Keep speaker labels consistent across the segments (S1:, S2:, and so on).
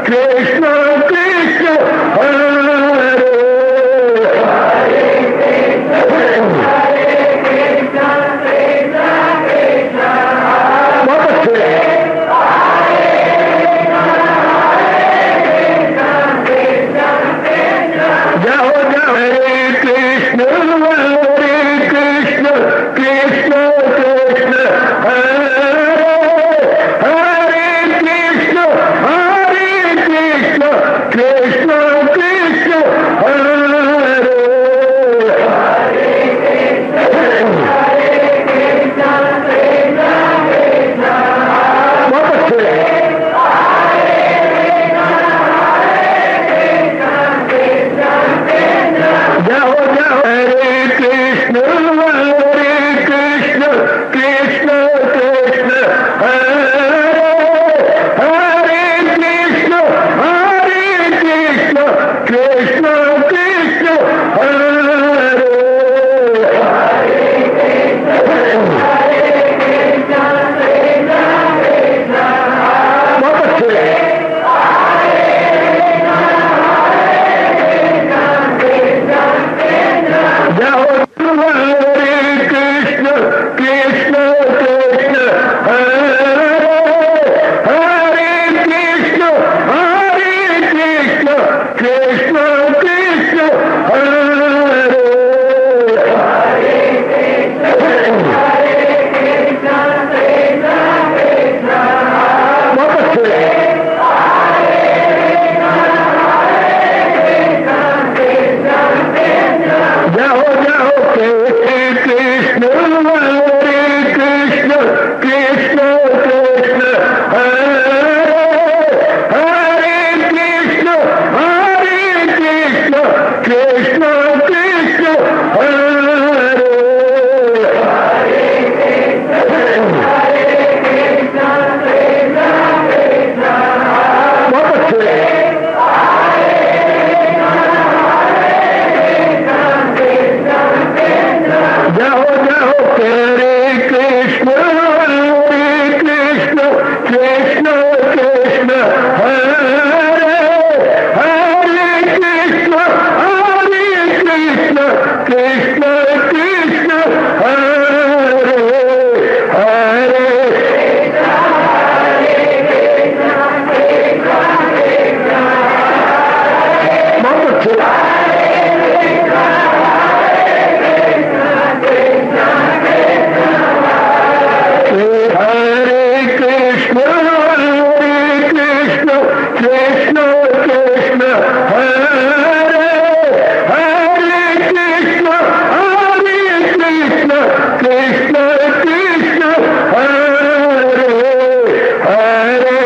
S1: कृष्ण कृष्ण हरे बहुत अच्छे जाओ जाओ हरे कृष्ण कृष्ण कृष्ण हरे हरे कृष्ण कृष्ण कृष्ण हरे बहुत अच्छे जाओ जाओ हरे कृष्ण कृष्ण कृष्ण हरे हरे कृष्ण कृष्ण कृष्ण हरे बहुत अच्छे जाओ हरे कृष्ण कृष्ण हरे हरे कृष्ण कृष्ण कृष्ण हरे बहुत अच्छे जाओ जाओ हरे कृष्ण कृष्ण कृष्ण हरे हरे कृष्ण कृष्ण कृष्ण हरे बहुत अच्छे जाओ जाओ हरे कृष्ण कृष्ण हरे हरे कृष्ण कृष्ण हरे हरे बहुत अच्छे हरे कृष्ण कृष्ण हरे हरे कृष्ण कृष्ण हरे हरे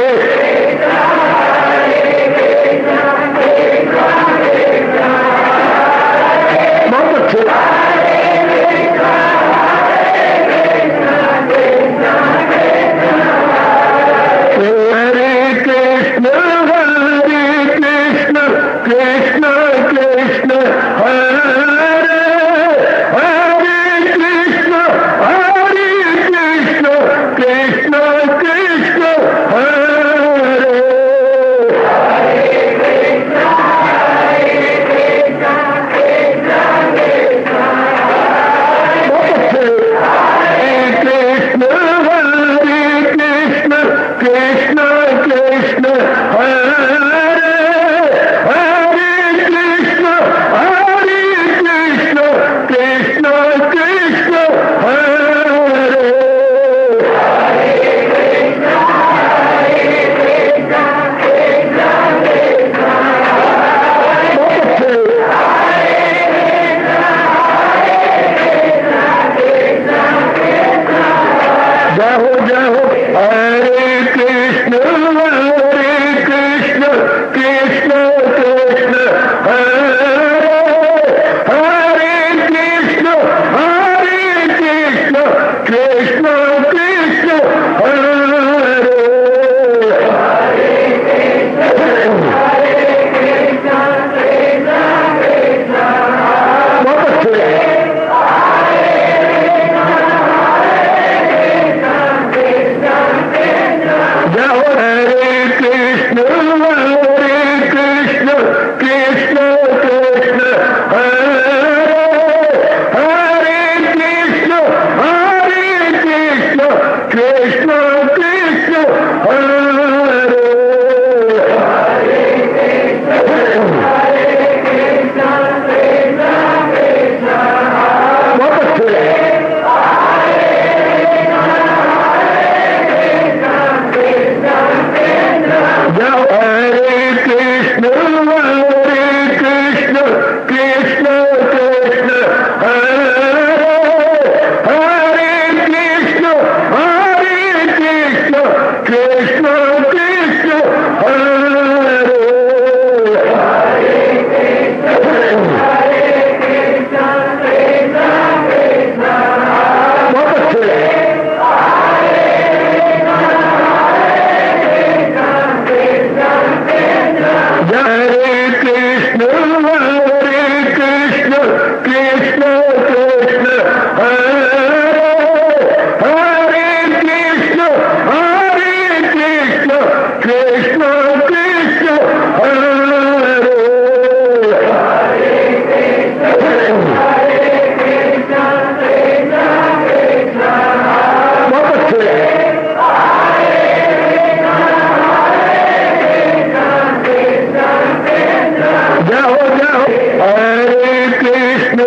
S1: जाओ जाओ हरे कृष्ण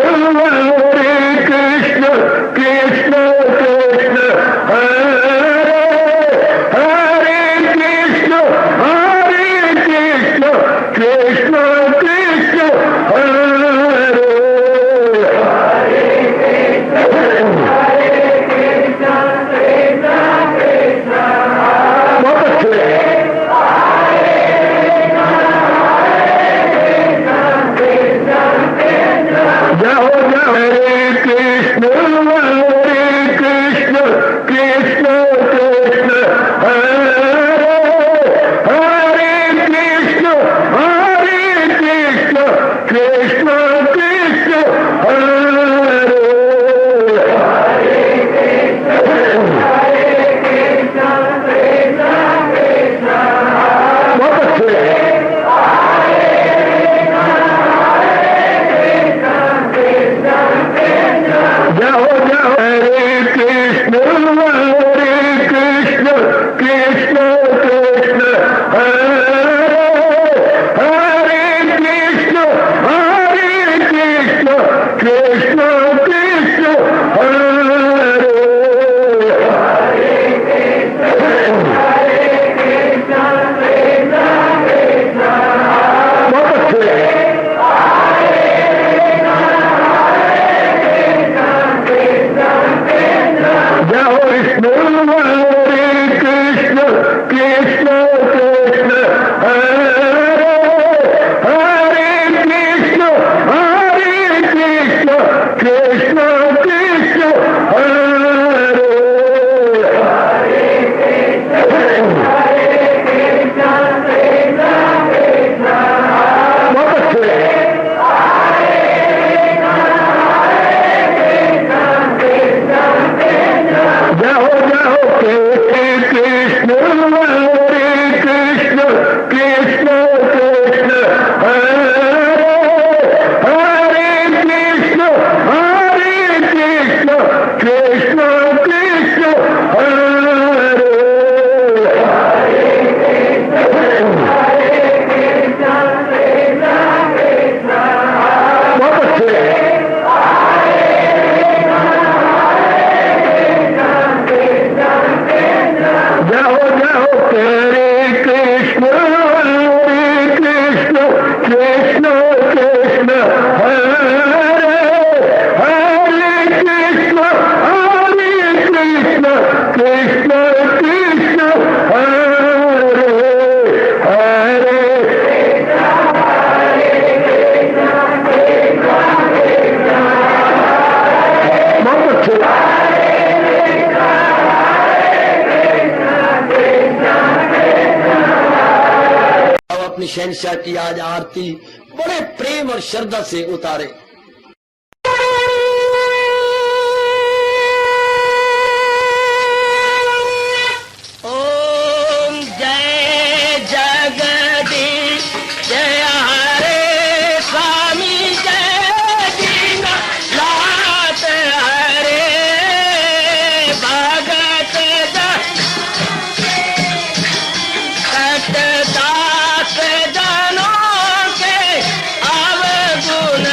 S1: कृष्ण कृष्ण हरे हरे कृष्ण कृष्ण कृष्ण हरे बहुत अच्छे जाओ जाओ हरे कृष्ण कृष्ण कृष्ण हरे हरे कृष्ण कृष्ण कृष्ण हरे बहुत अच्छे जाओ जाओ हरे कृष्ण कृष्ण कृष्ण हरे हरे कृष्ण कृष्ण कृष्ण हरे बहुत अच्छे जाओ विष्णु कृष्ण कृष्ण हरे हरे कृष्ण कृष्ण हरे बहुत अच्छे जाओ जाओ कृष्ण कृष्ण कृष्ण हरे हरे कृष्ण कृष्ण हरे बहुत अच्छे जाओ जाओ हरे कृष्ण कृष्ण हरे हरे कृष्ण कृष्ण हरे हरे बहुत अच्छे
S2: अपनी शहनशाह की आज आरती बड़े प्रेम और श्रद्धा से उतारे। ओम जय जगदीश जय हरे स्वामी जय दीनानाथ हरे भगत दास जनों के अवगुण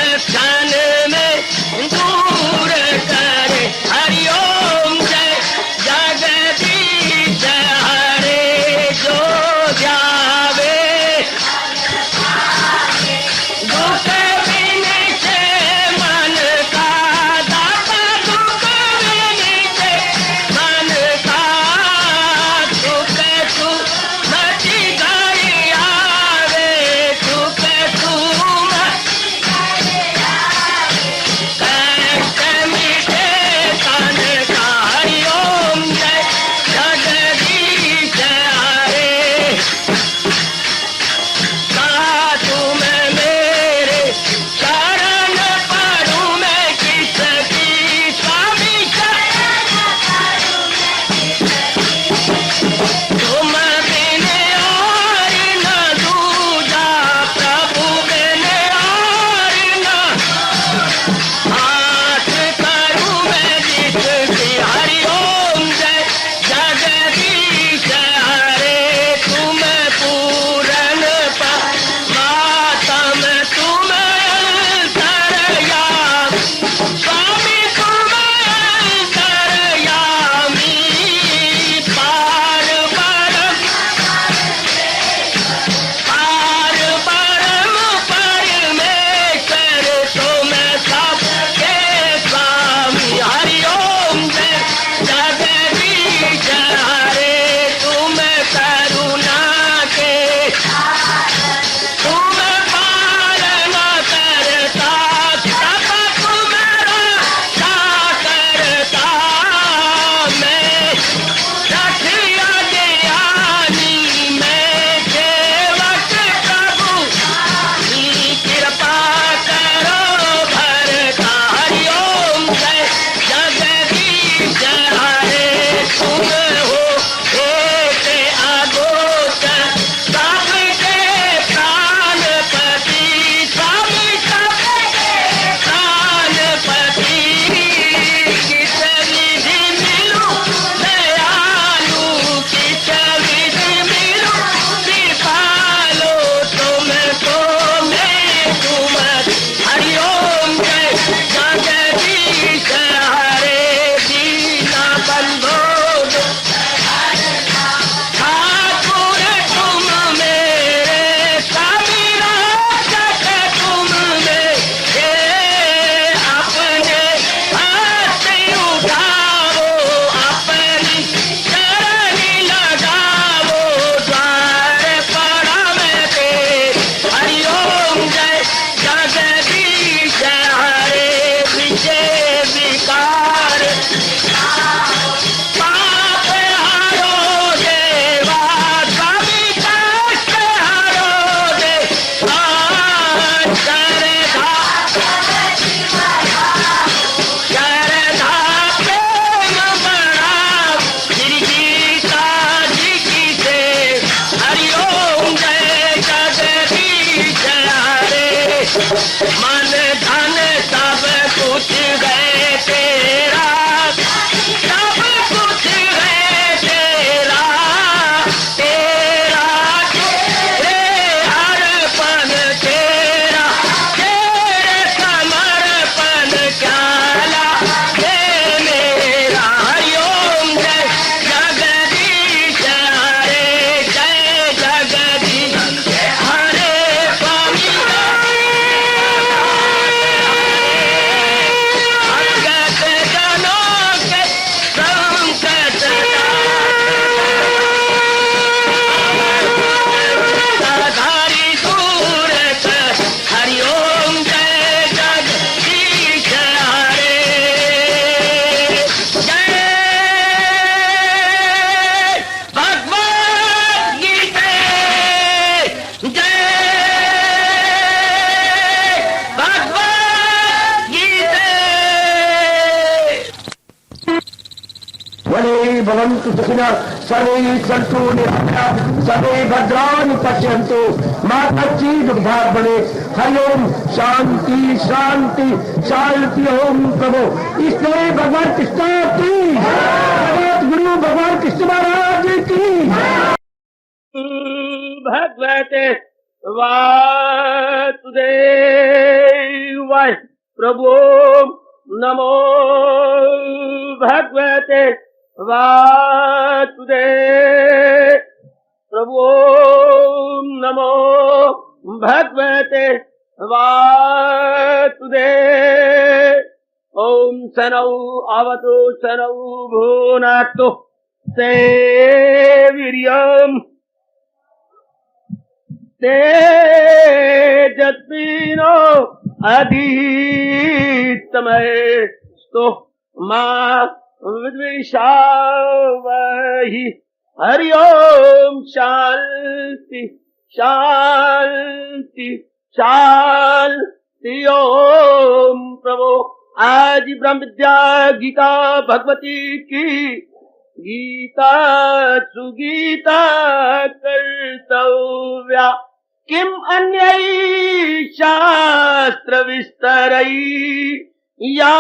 S1: भवन्तु सुखिनः सर्वे सन्तु निरामयाः सर्वे भद्राणि पश्यन्तु मा कश्चित् दुःखभाग् भवेत्। हरि ओम शांति शांति शांति। ओम प्रभु इसलिए भगवान कृष्ण की गुरु भगवान कृष्ण महाराज की
S3: भगवते वासुदेवाय प्रभु नमो भगवते वासुदेव प्रभु नमो भगवते वासुदेव। ओम सनौ अवतु सनौ भुनक्तु सेवीर्यम् तेजस्विनो अधितमस्तु मा विद्विषावहि। हरि ओम शांति शांति शांति। ओम प्रभु आज ब्रह्म विद्या गीता भगवती की गीता सुगीता कर्तव्या किम अन्यै शास्त्र विस्तरै या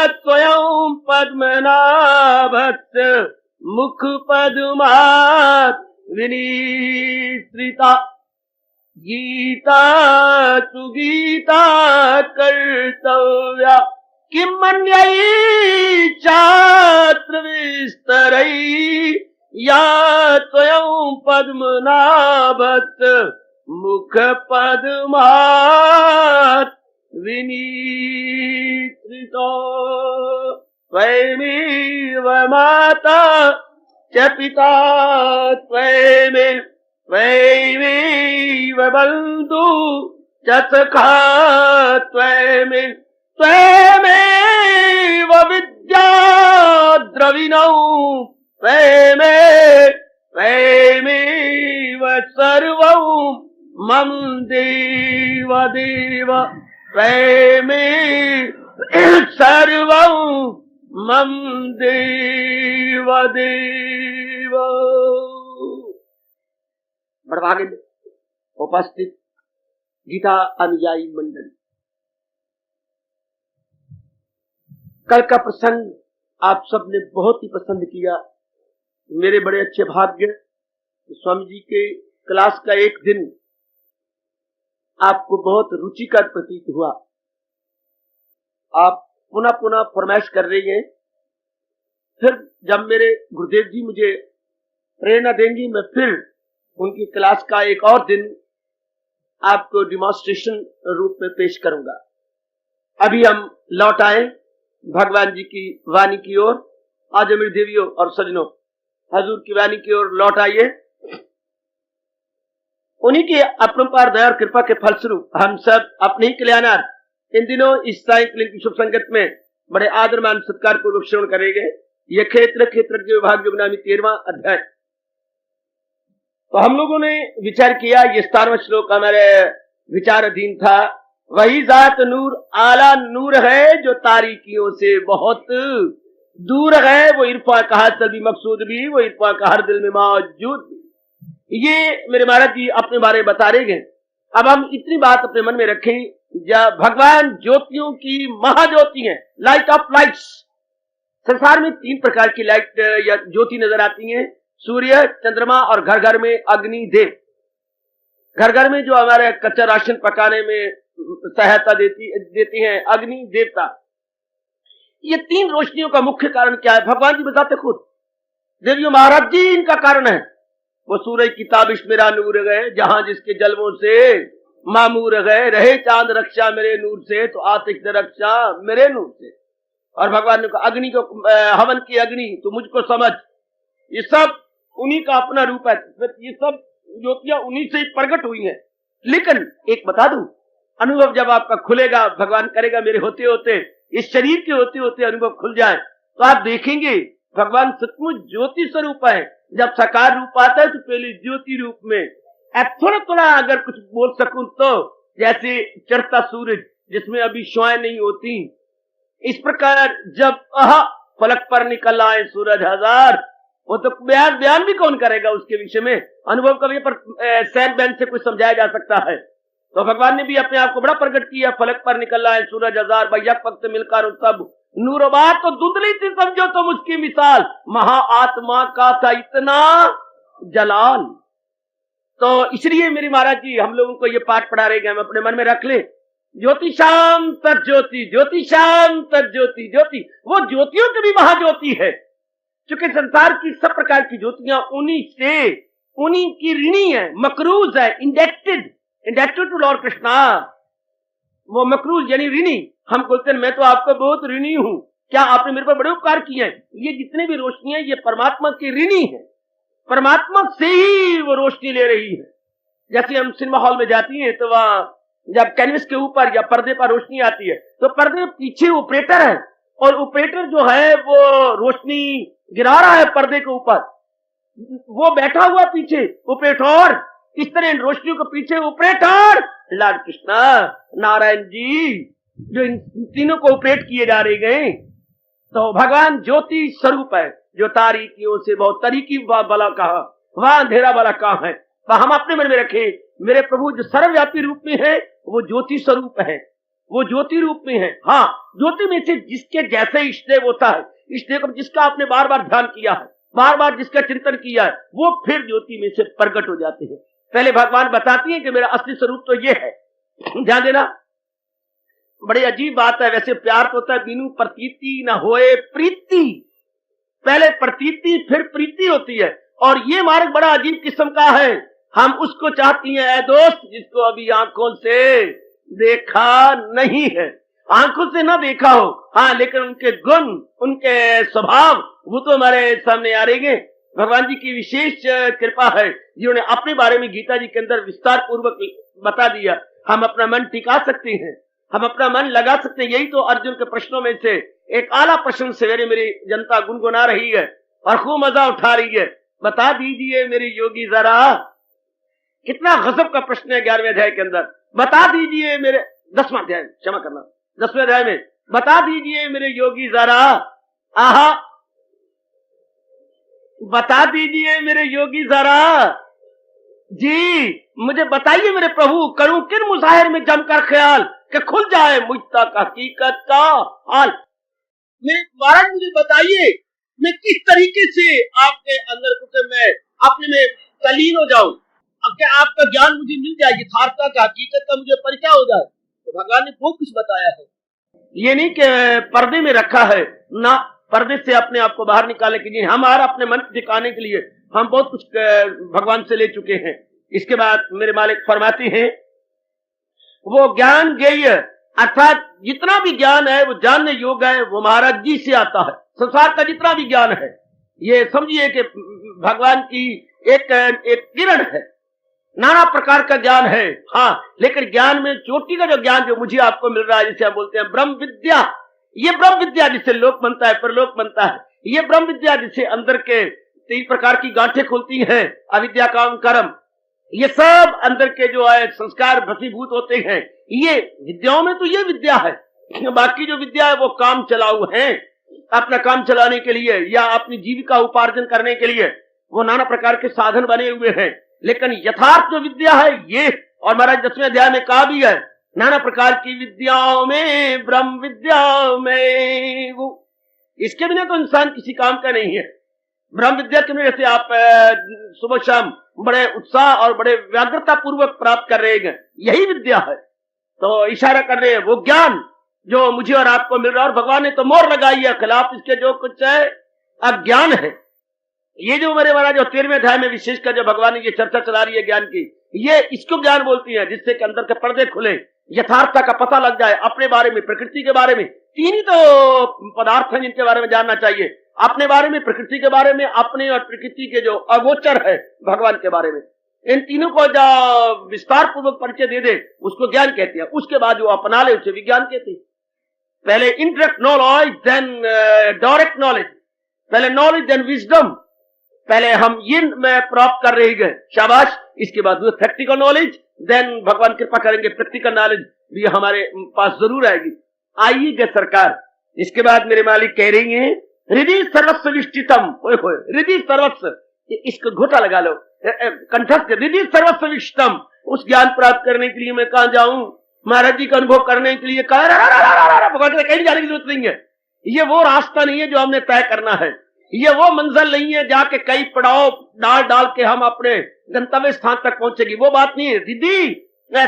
S3: स्वयं पद्मनाभस्य मुख पद्मात् विनिसृता। गीता सुगीता कर्तव्या किम अन्यै शास्त्र विस्तरै या स्वयं पद्मनाभस्य मुख पद्मात् विनिसृता। त्वमेव माता च पिता त्वमेव बन्धु च सखा त्वमेव विद्या द्रविणौ त्वमेव सर्वं मम देव देव सर्वं मम देव देव। बड़भागे उपस्थित गीता अनुयायी मंडल, कल का प्रसंग आप सबने बहुत ही पसंद किया। मेरे बड़े अच्छे भाग्य स्वामी जी के क्लास का एक दिन आपको बहुत रुचिकर प्रतीत हुआ। आप पुनः पुनः फरमाइश कर रही हैं। फिर जब मेरे गुरुदेव जी मुझे प्रेरणा देंगी, मैं फिर उनकी क्लास का एक और दिन आपको डिमॉन्स्ट्रेशन रूप में पेश करूंगा। अभी हम लौट आए भगवान जी की वाणी की ओर। आज मेरी देवियों और सजनों, हजूर की वाणी की ओर लौट आइए। उन्हीं की अपरंपार दया और कृपा के फलस्वरूप हम सब अपने ही कल्याणार्थ इन दिनों इस सायंकालीन की शुभ संगत में बड़े आदर मान सत्कार पूर्वक श्रवण करेंगे। यह क्षेत्र विभाग योगनामी 13वां अध्याय। तो हम लोगों ने विचार किया, ये 17वां श्लोक हमारे विचार अधीन था। वही जात नूर आला नूर है जो तारीकियों से बहुत दूर है, वो इरफा कहा सभी मकसूद भी, वो इरफा का हर दिल में मौजूद। ये मेरे महाराज जी अपने बारे में बता रहे हैं। अब हम इतनी बात अपने मन में रखें, जब भगवान ज्योतियों की महाज्योति हैं, लाइट ऑफ लाइट्स। संसार में 3 प्रकार की लाइट या ज्योति नजर आती हैं, सूर्य, चंद्रमा और घर घर में अग्नि देव। घर घर में जो हमारे कच्चा राशन पकाने में सहायता देती हैं अग्नि देवता। ये 3 रोशनियों का मुख्य कारण क्या है? भगवान जी बताते खुद। देवियों महाराज जी इनका कारण है। वो सूरज की ताबिश मेरा नूर गए, जहां जिसके जलवों से मामूर गए, रहे चांद रक्षा मेरे नूर से, तो आतिश रक्षा मेरे नूर से। और भगवान ने कहा अग्नि को हवन की अग्नि तो मुझको समझ। ये सब उन्हीं का अपना रूप है। ये सब ज्योतियां उन्हीं से ही प्रकट हुई हैं। लेकिन एक बता दूं, अनुभव जब आपका खुलेगा, भगवान करेगा मेरे होते होते, इस शरीर के होते होते अनुभव खुल जाए, तो आप देखेंगे भगवान सचमुच ज्योति स्वरूप है। जब साकार रूप आता है तो पहले ज्योति रूप में। अब थोड़ा थोड़ा अगर कुछ बोल सकूं तो, जैसे चढ़ता सूरज जिसमें अभी शुआएं नहीं होती, इस प्रकार जब फलक पर निकल आए सूरज हजार, वो तो बयान भी कौन करेगा उसके विषय में, अनुभव कभी पर सैन बैन से कुछ समझाया जा सकता है। तो भगवान ने भी अपने आप को बड़ा प्रकट किया, फलक पर निकल रहा है सूरज हजार भैया पक्त मिलकर सब नूरबात तो धुंधली थी समझो तुम उसकी मिसाल, महा आत्मा का था इतना जलाल। तो इसलिए मेरे महाराज जी हम लोगों को ये पाठ पढ़ा रहे हैं, हम अपने मन में रख ले, ज्योतिषाम तज्ज्योति, ज्योतिषाम तज्ज्योति, ज्योति वो ज्योतियों की भी महाज्योति है। चूंकि संसार की सब प्रकार की ज्योतियां उन्हीं की ऋणी है, मकरूज है, इंडेक्टेड टू लॉर्ड कृष्णा। वो मकरूज यानी ऋणी, हम बोलते हैं मैं तो आपका बहुत ऋणी हूं, क्या आपने मेरे पर बड़े उपकार किए हैं। ये जितने भी रोशनी है ये परमात्मा की ऋणी है, परमात्मा से ही वो रोशनी ले रही है। जैसे हम सिनेमा हॉल में जाती हैं तो वहां जब कैनवस के ऊपर या पर्दे पर रोशनी आती है तो पर्दे पीछे ऑपरेटर है, और ऑपरेटर जो है वो रोशनी गिरा रहा है पर्दे के ऊपर, वो बैठा हुआ पीछे ऑपरेटर, इस तरह रोशनी के पीछे ऑपरेटर लॉर्ड कृष्णा नारायण जी जो इन तीनों को ऑपरेट किए जा रहे गए। तो भगवान ज्योति स्वरूप है, जो तारीकियों से बहुत तरीकी वाला कहा, वह अंधेरा वाला कहा है। तो हम अपने मन में रखे मेरे प्रभु जो सर्वव्यापी रूप में है वो ज्योति स्वरूप है, वो ज्योति रूप में है। हाँ, ज्योति में से जिसके जैसे इष्टदेव होता है, इष्टदेव को जिसका आपने बार बार ध्यान किया है, बार बार जिसका चिंतन किया है, वो फिर ज्योति में से प्रकट हो जाते हैं। पहले भगवान बताती है कि मेरा असली स्वरूप तो ये है। ध्यान देना, बड़ी अजीब बात है। वैसे प्यार तो होता है बिनु प्रतीति न होए प्रीति, पहले प्रतीति फिर प्रीति होती है, और ये मार्ग बड़ा अजीब किस्म का है। हम उसको चाहती हैं ऐ दोस्त जिसको अभी आंखों से देखा नहीं है, आंखों से ना देखा हो, हाँ, लेकिन उनके गुण उनके स्वभाव वो तो हमारे सामने आ रहे हैं। भगवान जी की विशेष कृपा है जिन्होंने अपने बारे में गीता जी के अंदर विस्तार पूर्वक बता दिया। हम अपना मन टिका सकते हैं, हम अपना मन लगा सकते हैं। यही तो अर्जुन के प्रश्नों में से एक आला प्रश्न सवेरे मेरी जनता गुनगुना रही है और खूब मजा उठा रही है। बता दीजिए मेरे योगी जरा, कितना गजब का प्रश्न है 11वें अध्याय के अंदर। बता दीजिए मेरे 10वां अध्याय, क्षमा करना 10वें अध्याय में, बता दीजिए मेरे योगी जरा, आहा, बता दीजिए मेरे योगी जरा जी, मुझे बताइए मेरे प्रभु, करूं किन मुजाहिर में जमकर ख्याल कि खुल जाए मुझ तक हकीकत का हाल। मेरे महाराज मुझे बताइए मैं किस तरीके से आपके अंदर को मैं अपने में तलीन हो जाऊं, क्या आपका ज्ञान मुझे मिल जाए, यथार्थता का हकीकत का मुझे परिचय हो जाए। तो भगवान ने बहुत कुछ बताया है, ये नहीं कि पर्दे में रखा है ना, पर्दे से अपने आप को बाहर निकालने के लिए, हमारा अपने मन दिखाने के लिए हम बहुत कुछ भगवान से ले चुके हैं। इसके बाद मेरे मालिक फरमाते हैं वो ज्ञान ज्ञेय, अर्थात जितना भी ज्ञान है वो जानने योग्य है, वो महाराज जी से आता है। संसार का जितना भी ज्ञान है ये समझिए कि भगवान की एक किरण है, नाना प्रकार का ज्ञान है। हाँ, लेकिन ज्ञान में चोटी का जो ज्ञान जो मुझे आपको मिल रहा है, जिसे हम बोलते हैं ब्रह्म विद्या, ये ब्रह्म विद्या जिससे लोक बनता है परलोक बनता है, ये ब्रह्म विद्या जिससे अंदर के 3 प्रकार की गांठें खुलती हैं, अविद्या काम कर्म, ये सब अंदर के जो है संस्कार भसीभूत होते हैं, ये विद्याओं में तो ये विद्या है। बाकी जो विद्या है वो काम चलाऊ है, अपना काम चलाने के लिए या अपनी जीविका उपार्जन करने के लिए वो नाना प्रकार के साधन बने हुए हैं। लेकिन यथार्थ जो विद्या है ये, और महाराज 10वें अध्याय में कहा भी है, नाना प्रकार की विद्याओं में ब्रह्म विद्या में वो, इसके बिना तो इंसान किसी काम का नहीं है। ब्रह्म विद्या के में जैसे आप सुबह शाम बड़े उत्साह और बड़े व्याग्रता पूर्वक प्राप्त कर रहे हैं, यही विद्या है। तो इशारा कर रहे हैं वो ज्ञान जो मुझे और आपको मिल रहा है, और भगवान ने तो मोहर लगाई है खिलाफ इसके जो कुछ है अज्ञान है। ये जो मेरे महाराज जो 13वें अध्याय में विशेषकर जो भगवान ने ये चर्चा चला रही है ज्ञान की, ये इसको ज्ञान बोलती है जिससे कि अंदर के पर्दे खुले, यथार्थता का पता लग जाए अपने बारे में, प्रकृति के बारे में। 3 ही तो पदार्थ हैं जिनके बारे में जानना चाहिए, अपने बारे में, प्रकृति के बारे में, अपने और प्रकृति के जो अगोचर है भगवान के बारे में। इन तीनों को जो विस्तार पूर्वक परिचय दे दे उसको ज्ञान कहते हैं। उसके बाद जो अपना ले उसे विज्ञान कहते हैं। पहले indirect knowledge, then direct knowledge, पहले नॉलेज देन विजडम, पहले हम ये प्राप्त कर रहे हैं, शाबाश। इसके बाद प्रैक्टिकल नॉलेज, देन भगवान कृपा करेंगे प्रैक्टिकल नॉलेज भी हमारे पास जरूर आएगी। आइएगा सरकार। इसके बाद मेरे मालिक कह रही हैं हृदय सर्वस्व विष्टितम, हृदय सर्वस्व, इसको घोटा लगा लो, कंठस्थ, हृदय सर्वस्व विष्टितम। उस ज्ञान प्राप्त करने के लिए मैं कहां जाऊं? महाराज जी का अनुभव करने के लिए भगवान कहीं जाने की जरूरत नहीं है। ये वो रास्ता नहीं है जो हमने तय करना है, ये वो मंजिल नहीं है जाके कई पड़ाव डाल डाल के हम अपने गंतव्य स्थान तक पहुंचेगी, वो बात नहीं है। हृदय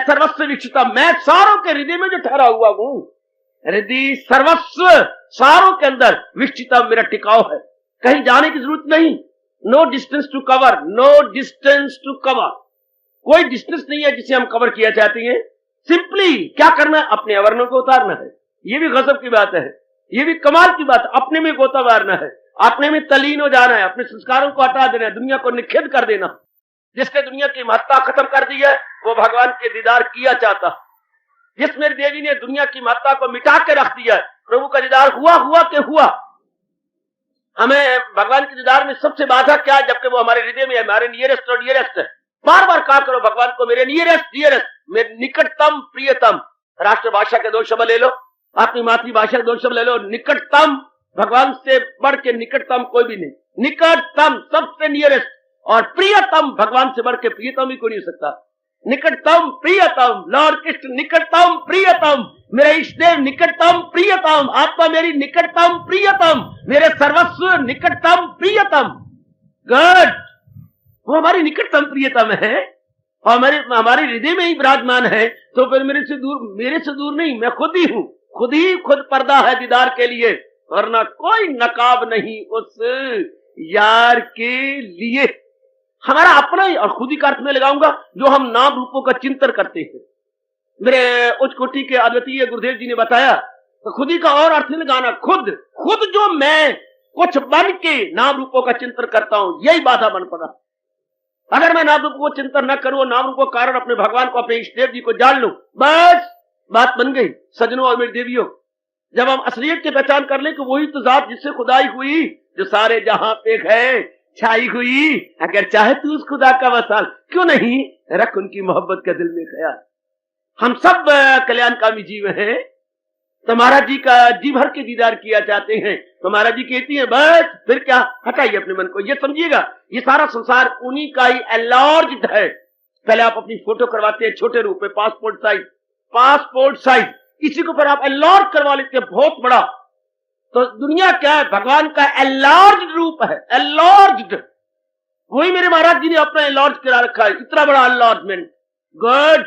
S3: सर्वस्व विक्षितम, मैं सारों के हृदय में जो ठहरा हुआ हूं, हृदय सर्वस्व, सारों के अंदर विक्षितम मेरा टिकाव है, कहीं जाने की जरूरत नहीं। No distance to cover, no distance to cover, कोई डिस्टेंस नहीं है जिसे हम कवर किया चाहते हैं। सिंपली क्या करना है? अपने आवरणों को उतारना है। ये भी गजब की बात है, ये भी कमाल की बात है। अपने में गोता मारना है, अपने में तलीन हो जाना है, अपने संस्कारों को हटा देना है, दुनिया को निखेध कर देना। जिसने दुनिया की महत्ता खत्म कर दी है वो भगवान के दीदार किया चाहता। जिस मेरी देवी ने दुनिया की महत्ता को मिटा के रख दिया, प्रभु का दीदार हुआ के हुआ। हमें भगवान के दीदार में सबसे बाधा क्या है? जबकि वो हमारे हृदय में है, हमारे नियरेस्ट और डियरेस्ट है। बार बार कहा करो भगवान को मेरे नियरेस्ट डियरेस्ट, मेरे निकटतम प्रियतम। राष्ट्रभाषा के 2 शब्द ले लो, अपनी मातृभाषा के 2 शब्द ले लो। निकटतम, भगवान से बढ़ के निकटतम कोई भी नहीं, निकटतम सबसे नियरेस्ट, और प्रियतम, भगवान से बढ़ के प्रियतम भी कोई नहीं हो सकता। निकटतम प्रियतम, लॉर्ड कृष्ण निकटतम प्रियतम, मेरे इष्टदेव निकटतम प्रियतम, आत्मा मेरी निकटतम प्रियतम, मेरे सर्वस्व निकटतम प्रियतम। गॉड वो हमारी निकटतम प्रियतम है और हमारे हृदय में ही विराजमान है। तो फिर मेरे से दूर नहीं, मैं खुद ही हूं, खुद पर्दा है दीदार के लिए, वरना कोई नकाब नहीं उस यार के लिए। हमारा अपना ही, और खुद ही का अर्थ में लगाऊंगा, जो हम नाम रूपों का चिंतन करते हैं। मेरे उच्च कोटि के अद्वितीय गुरुदेव जी ने बताया, तो खुद ही का और अर्थ लगाना, खुद जो मैं कुछ बन के नाम रूपों का चिंतन करता हूं, यही बाधा बन पड़ा। अगर मैं नाम रूपों को चिंतन न करूं, नाम रूपों के कारण अपने भगवान को, अपने इष्टदेव जी को जान लूं, बस बात बन गई। सजनों और मेरी देवियों, जब हम असलियत की पहचान कर ले कि वही तो जात जिससे खुदाई हुई, जो सारे जहां पे है छाई हुई, अगर चाहे तू उस खुदा का वसाल, क्यों नहीं रख उनकी मोहब्बत का दिल में ख्याल। हम सब कल्याणकामी जीव हैं, तो महाराज जी का जी भर के दीदार किया चाहते हैं। तो महाराज जी कहती हैं बस फिर क्या, हटाइए अपने मन को। ये समझिएगा ये सारा संसार उन्हीं का ही एनलार्ज्ड है। पहले आप अपनी फोटो करवाते हैं छोटे रूप में, पासपोर्ट साइज, इसी को फिर आप एनलार्ज करवा लेते हैं बहुत बड़ा। तो दुनिया क्या है? भगवान का एनलार्ज्ड रूप है, एनलार्ज्ड। वही मेरे महाराज जी ने अपना एनलार्ज करा रखा है, इतना बड़ा एनलार्जमेंट। गुड,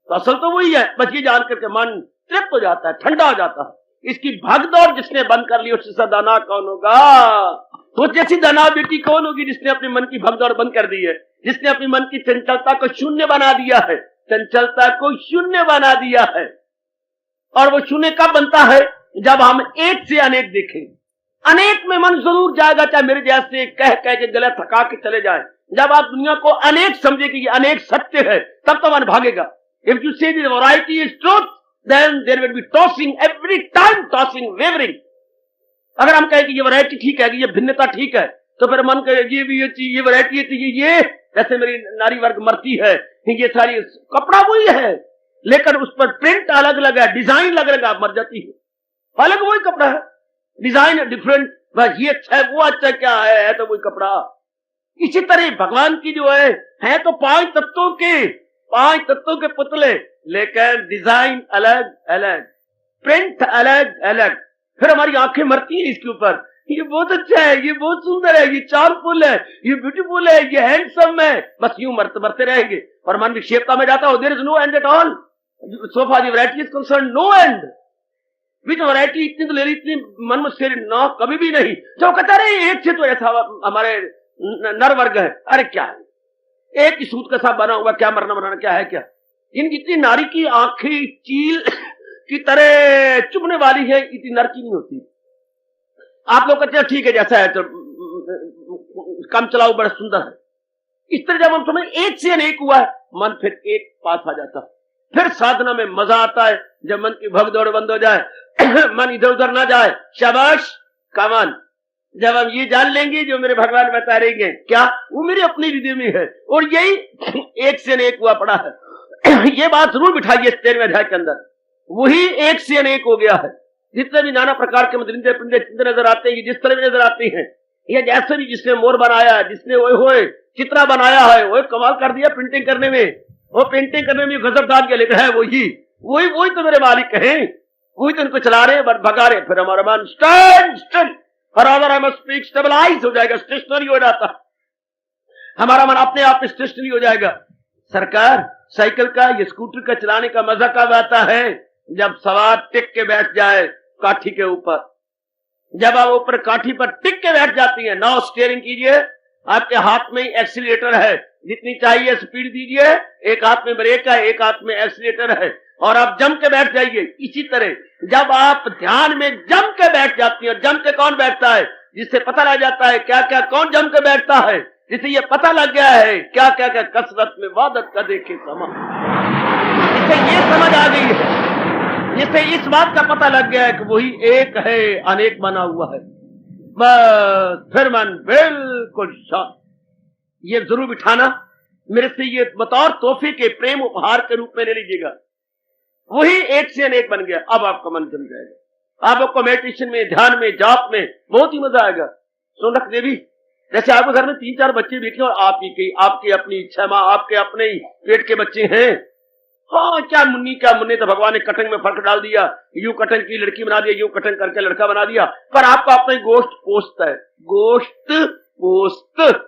S3: तो असल तो वही है, बस ये जान करके मन तृप्त हो जाता है, ठंडा हो जाता है। इसकी भगदौड़ जिसने बंद कर ली उससे दाना कौन होगा? तो जैसी दाना बेटी कौन होगी जिसने अपने मन की भगदौड़ बंद कर दी है, जिसने अपने मन की चंचलता को शून्य बना दिया है, चंचलता को शून्य बना दिया है। और वो शून्य कब बनता है? जब हम एक से अनेक देखें। अनेक में मन जरूर जाएगा, चाहे मेरे जैसे कह के गला थका के चले जाए। जब आप दुनिया को अनेक समझे कि ये अनेक सत्य है, तब तो मन भागेगा। इफ यू से the variety is truth, then there will be tossing, every time tossing, wavering। अगर हम कहें कि ये वैरायटी ठीक है, कि ये भिन्नता ठीक है, तो फिर मन कहे ये भी ये चीज, ये वैरायटी चाहिए, ये जैसे मेरी नारी वर्ग मरती है, ये सारी कपड़ा वही है लेकिन उस पर प्रिंट अलग अलग है, डिजाइन अलग अलग, मर जाती है। अलग वही कपड़ा है, डिजाइन डिफरेंट, बस ये अच्छा है वो अच्छा क्या है तो वही कपड़ा। इसी तरह भगवान की जो है तो 5 तत्वों के पुतले, लेकिन डिजाइन अलग अलग, प्रिंट अलग अलग। फिर हमारी आंखें मरती हैं इसके ऊपर, ये बहुत अच्छा है, ये बहुत सुंदर है, ये चार्मफुल है, ये ब्यूटीफुल है, ये हैंडसम है, बस यूं मरते रहेंगे। और मन विक्षेपता में जाता हो, there is no end at all. So far the variety is concern, no end. Which variety इतनी तो ले ली, इतनी मन में शेर ना कभी भी नहीं। जो कहता रहे एक से तो ऐसा हमारे नर वर्ग है, अरे क्या है, एक ही सूत का सा बना हुआ, क्या मरना मरना क्या है क्या। इन जितनी नारी की आंखें चील की तरह चुभने वाली है, इतनी नर की नहीं होती। आप लोग कहते हैं ठीक है जैसा है तो काम चलाओ, बड़ा सुंदर है। इस तरह जब हम समझ एक से अनेक हुआ है, मन फिर एक पास आ जाता है। फिर साधना में मजा आता है जब मन की भगदौड़ बंद हो जाए, मन इधर उधर ना जाए। शाबाश कमान, जब हम ये जान लेंगे जो मेरे भगवान बता रहेंगे क्या, वो मेरे अपने हृदय में है और यही एक से अनेक हुआ पड़ा है। ये बात जरूर बिठाइए इस 13वें अध्याय के अंदर, वही एक से अनेक हो गया है। जितने भी नाना प्रकार के मदरिंदे पिंडे चिंदे नजर आते हैं, ये जिस तरह भी नजर आते हैं, ये जैसे भी जिसने मोर बनाया है, जिसने ओए चित्रा बनाया है, वो कमाल कर दिया पेंटिंग करने में, वो पेंटिंग करने में गजब डाल के लेकर है, वही तो मेरे मालिक हैं, वही तो इनको चला रहे हैं, भगा रहे। फिर हमारा मन स्टैंड स्पीक स्टेबलाइज हो जाएगा, स्टेशनरी हो जाता, हमारा मन अपने आप स्टेशनरी हो जाएगा। सरकार साइकिल का ये स्कूटर का चलाने का मजा कब आता है? जब सवार टिक के बैठ जाए काठी के ऊपर, जब आप ऊपर काठी पर टिक के बैठ जाती है, नाउ स्टीयरिंग कीजिए, आपके हाथ में एक्सीलरेटर है, जितनी चाहिए स्पीड दीजिए, एक हाथ में ब्रेक है, एक हाथ में एक्सीलरेटर है, और आप जम के बैठ जाइए। इसी तरह जब आप ध्यान में जम के बैठ जाती हैं, जम के कौन बैठता है? जिससे पता लग जाता है क्या क्या कौन जम के बैठता है, जिसे ये पता लग गया है क्या क्या क्या कसरत में वादत का देखे समा, जिसे ये समझ आ गई है, जिसे इस बात का पता लग गया है कि वही एक है, अनेक बना हुआ है, बस फिर मन बिल्कुल शांत। ये जरूर बिठाना, मेरे से ये बतौर तोहफे के प्रेम उपहार के रूप में ले लीजिएगा, वही एक से अनेक बन गया। अब आपका मन जम जाएगा, आपको मेडिटेशन में, ध्यान में, जाप में बहुत ही मजा आएगा। सोनक देवी, जैसे आपके घर में 3-4 बच्चे बैठे और आपकी अपनी इच्छा, माँ आपके अपने ही पेट के बच्चे हैं, हाँ क्या मुन्ने तो भगवान ने कटंग में फर्क डाल दिया, यूं कटंग की लड़की बना दिया, यूं कटंग करके लड़का बना दिया, पर आपका अपना ही गोश्त पोस्त है, गोश्त पोस्त,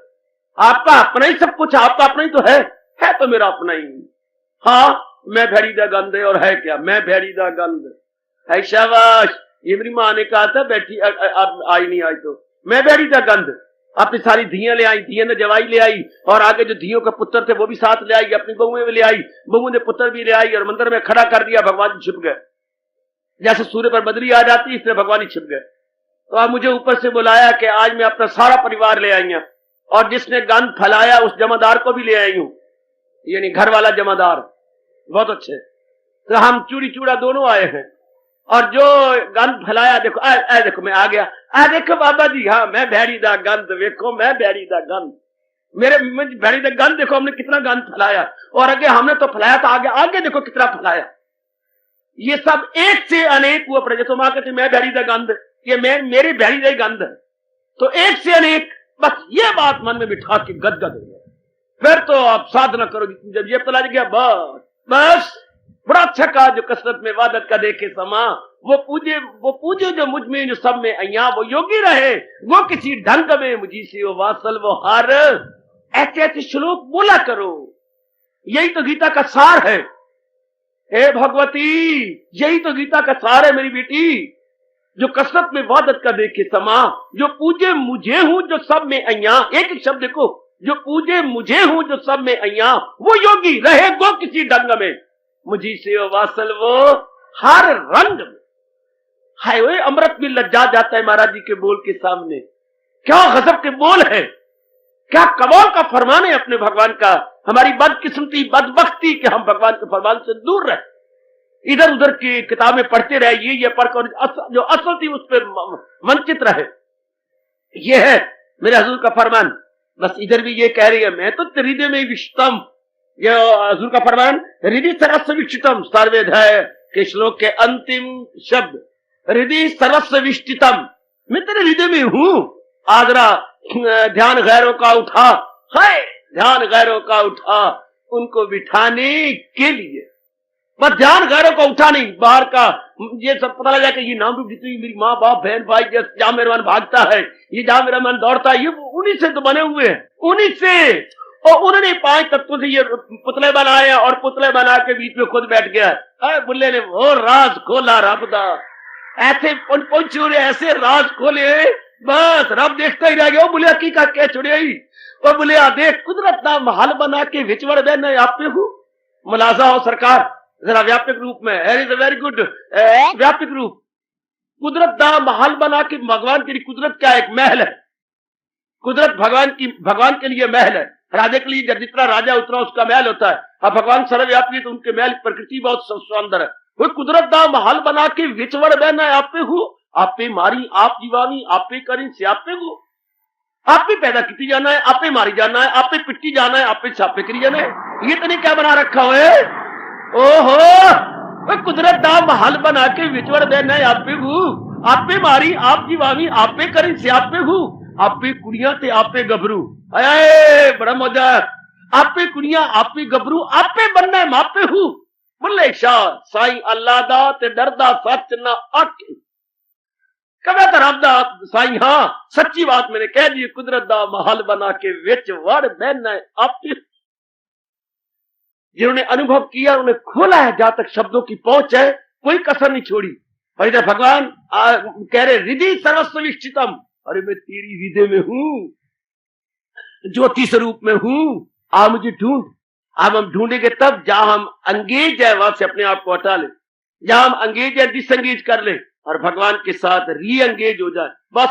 S3: आपका अपना ही सब कुछ, आपका अपना ही तो है तो मेरा अपना ही। हाँ मैं भेड़ी दा गंध है, और है क्या? मैं भेड़ी दा गंध है, शाबाश। ये मेरी माँ ने कहा था, बैठी अब आई नहीं आई तो मैं भेड़ी दा गंध। अपनी सारी धियां ले आई, धियां ने जवाई ले आई, और आगे जो धियों के पुत्र थे वो भी साथ ले आई, अपनी बहुएं भी ले आई, बहुओं ने पुत्र भी ले आई, और मंदिर में खड़ा कर दिया। भगवान जी छिप गए, जैसे सूर्य पर बदली आ जाती, इसलिए भगवान जी छिप गए। तो अब मुझे ऊपर से बुलाया कि आज मैं अपना सारा परिवार ले आई हूं, और जिसने गंध फैलाया उस जमादार को भी ले आई हूं, यानी घर वाला जमादार, बहुत अच्छे। तो हम चूड़ी चूड़ा दोनों आए हैं, और जो गंध फैलाया, देखो देखो मैं आ गया, देखो बाबा जी, हाँ मैं भेड़ी दा गंध, देखो मैं भेड़ी दा गंध, मेरे भेड़ी दा गंध, देखो हमने कितना गंध फैलाया, और आगे हमने तो फैलाया था, आगे देखो कितना फैलाया। ये सब एक से अनेक हुआ प्रजा। तो मां कहती मैं भेड़ी दा गंध, ये मेरी भेड़ी दा गंध है, तो एक से अनेक, बस ये बात मन में बिठा के गदगद हो गया। फिर तो आप साधना करो, जब ये पता लग गया, बस बड़ा अच्छा कहा, जो कसरत में वादत का देखे समा, वो पूजे जो मुझ में, जो सब में अया, वो योगी रहे, वो किसी ढंग में मुझी से वो वासल वो हार। ऐसे ऐसे श्लोक बोला करो, यही तो गीता का सार है। हे भगवती, यही तो गीता का सार है मेरी बेटी, जो कसरत में वादत का देखे समा, जो पूजे मुझे हूं जो सब में अया, एक शब्द देखो, जो पूजे मुझे हूं जो सब में अया, वो योगी रहे गो किसी ढंग में, मुझी से वासल वो हर रंग में। हाय वे अमृत भी लज्जा जाता है महाराज जी के बोल के सामने, क्या गजब के बोल है, क्या कमाल का फरमान है अपने भगवान का। हमारी बदकिस्मती, बदबख्ती कि हम भगवान के फरमान से दूर रहे, इधर उधर की किताबें पढ़ते रहे, ये पढ़कर जो असल थी उस पर वंचित रहे। ये है मेरे हजूर का फरमान। बस इधर भी ये कह रही है, मैं तो हृदय में विष्टम, ये हजूर का फरमान, हृदय सरस्व विष्टितम, सर्वेध्याय के श्लोक के अंतिम शब्द, हृदय सरस्व विष्टितम, मैं तेरे हृदय में हूं। आदरा ध्यान गैरों का उठा है, ध्यान गैरों का उठा उनको बिठाने के लिए, बस ध्यान गैरों का उठा नहीं, बाहर का ये सब पता लगा कि ये नाम भी जितनी मेरी माँ बाप बहन भाई, जहाँ मेरा मन भागता है, ये जहाँ मेरा मन दौड़ता है, ये उन्हीं से तो बने हुए हैं, उन्हीं से। और उन्होंने 5 तत्वों से ये पुतले बनाए, और पुतले बना के बीच में खुद बैठ गया। बुल्ले ने वो राज खोला रब दा, ऐसे पहुंचे ऐसे राज खोले, बस रब देखता ही रह गया। बुलिया की का क्या छुड़ियाई, और बुलिया देख कुदरत ना महल बना के विचवड़ बहन आपे हूँ, मुलाजा हो सरकार जरा व्यापक रूप में, इज अ वेरी गुड व्यापक रूप। कुदरत दा महल बना के, भगवान की कुदरत क्या, एक महल है, कुदरत भगवान के लिए महल है। राजा के लिए जितना राजा उतना उसका महल होता है, अब भगवान सर्वव्यापी तो उनके महल प्रकृति बहुत सुंदर है। वो कुदरत दा महल बना के विचवड़ बहना आपे हूँ, आपे मारी आप जीवानी, आपे करी से आपे हूँ, आपे पैदा की जाना है, आपे मारी जाना है, आपे पिट्टी जाना है, आपे छापे करी जाना है। ये तो नहीं क्या बना रखा है, ओहो कुदरत दा महल बना के विचवड़ देना आपे हूँ, आपे मारी आप जीवानी, आपे करी से आपे हूँ, आपे कुड़ियां ते आपे गभरू। अये बड़ा मजा, आपे कुड़ियां आपे गभरू, आपे बनना मापे हूँ। बोले शाह साई अल्लाह दा ते डरदा सच ना आखे, कवे धर्म दा साई हाँ सच्ची बात मैंने कह दी, कुदरत दा महल बना के विच वड़ बहना आपे। जिन्होंने अनुभव किया उन्हें खोला है, जहां तक शब्दों की पहुंच है कोई कसर नहीं छोड़ी। और इधर भगवान कह रहे हृदय सर्वस्व विष्टितम, अरे मैं तेरी हृदय में हूं, ज्योति स्वरूप में हूं, आ मुझे ढूंढ। अब हम ढूंढेंगे तब जहां हम अंगेज है वहां से अपने आप को हटा ले, जहां हम अंगेज है डिसंगेज कर ले और भगवान के साथ री एंगेज हो जाए। बस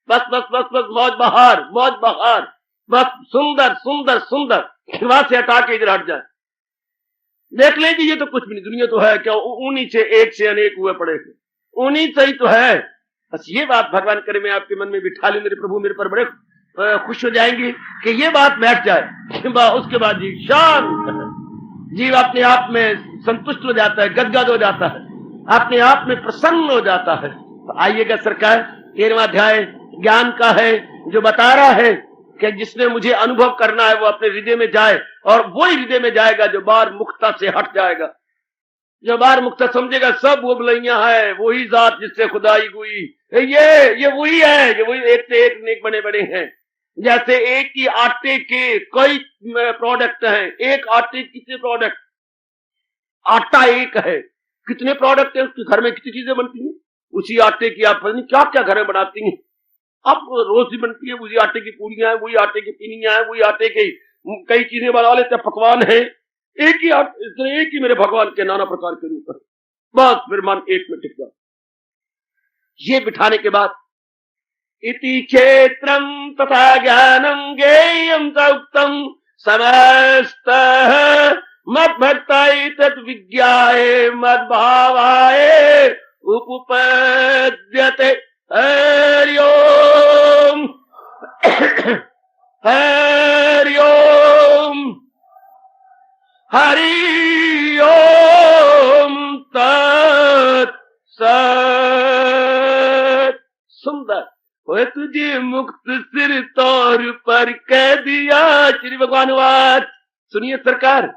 S3: बस बस बस बस मौज बहार, मौज बहार, बस सुंदर सुंदर सुंदर, वहां से हटा के इधर हट जाए। देख लेंगे ये तो कुछ भी नहीं, दुनिया तो है क्या, उन्हीं से एक से अनेक हुए पड़े थे, उन्हीं से ही तो है। बस ये बात भगवान करे मैं आपके मन में बिठा लूं, मेरे प्रभु मेरे पर बड़े खुश हो जाएंगे कि ये बात बैठ जाए। उसके बाद जी शांत, जीव अपने आप में संतुष्ट हो जाता है, गदगद हो जाता है, अपने आप में प्रसन्न हो जाता है। तो आइएगा सरकार, 13वां अध्याय ज्ञान का है, जो बता रहा है कि जिसने मुझे अनुभव करना है वो अपने हृदय में जाए, और वो ही हृदय में जाएगा जो बार मुक्ता से हट जाएगा, जो बार मुक्ता समझेगा सब वो बुलैया है, वही जात जिससे खुदाई हुई, ये वही है, ये वही एक से एक नेक बने बड़े हैं। जैसे एक ही आटे के कई प्रोडक्ट हैं, एक आटे के कितने प्रोडक्ट, आटा एक है, कितने प्रोडक्ट है, उसके घर में कितनी चीजें बनती हैं, उसी आटे की आप पता नहीं क्या क्या घर में बनाती हैं। अब रोटी बनती है, वही आटे की पूड़ियां हैं, वही आटे की पिनियां हैं, वही आटे की कई चीजें बना लेते हैं, पकवान है, एक ही मेरे भगवान के नाना प्रकार के रूप है। बस फिर मन एक में टिक जाओ। ये बिठाने के बाद इति क्षेत्रम तथा ज्ञानम ज्ञेयम च उक्तम समस्त मद भक्ताय तत् विज्ञाय मद भावाय उपपद्यते। हरि ओम हरि ओम हरि ओम तत् सत। सुंदर वो तुझे मुक्त सिर तौर पर कह दिया। श्री भगवान वाच सुनिए सरकार,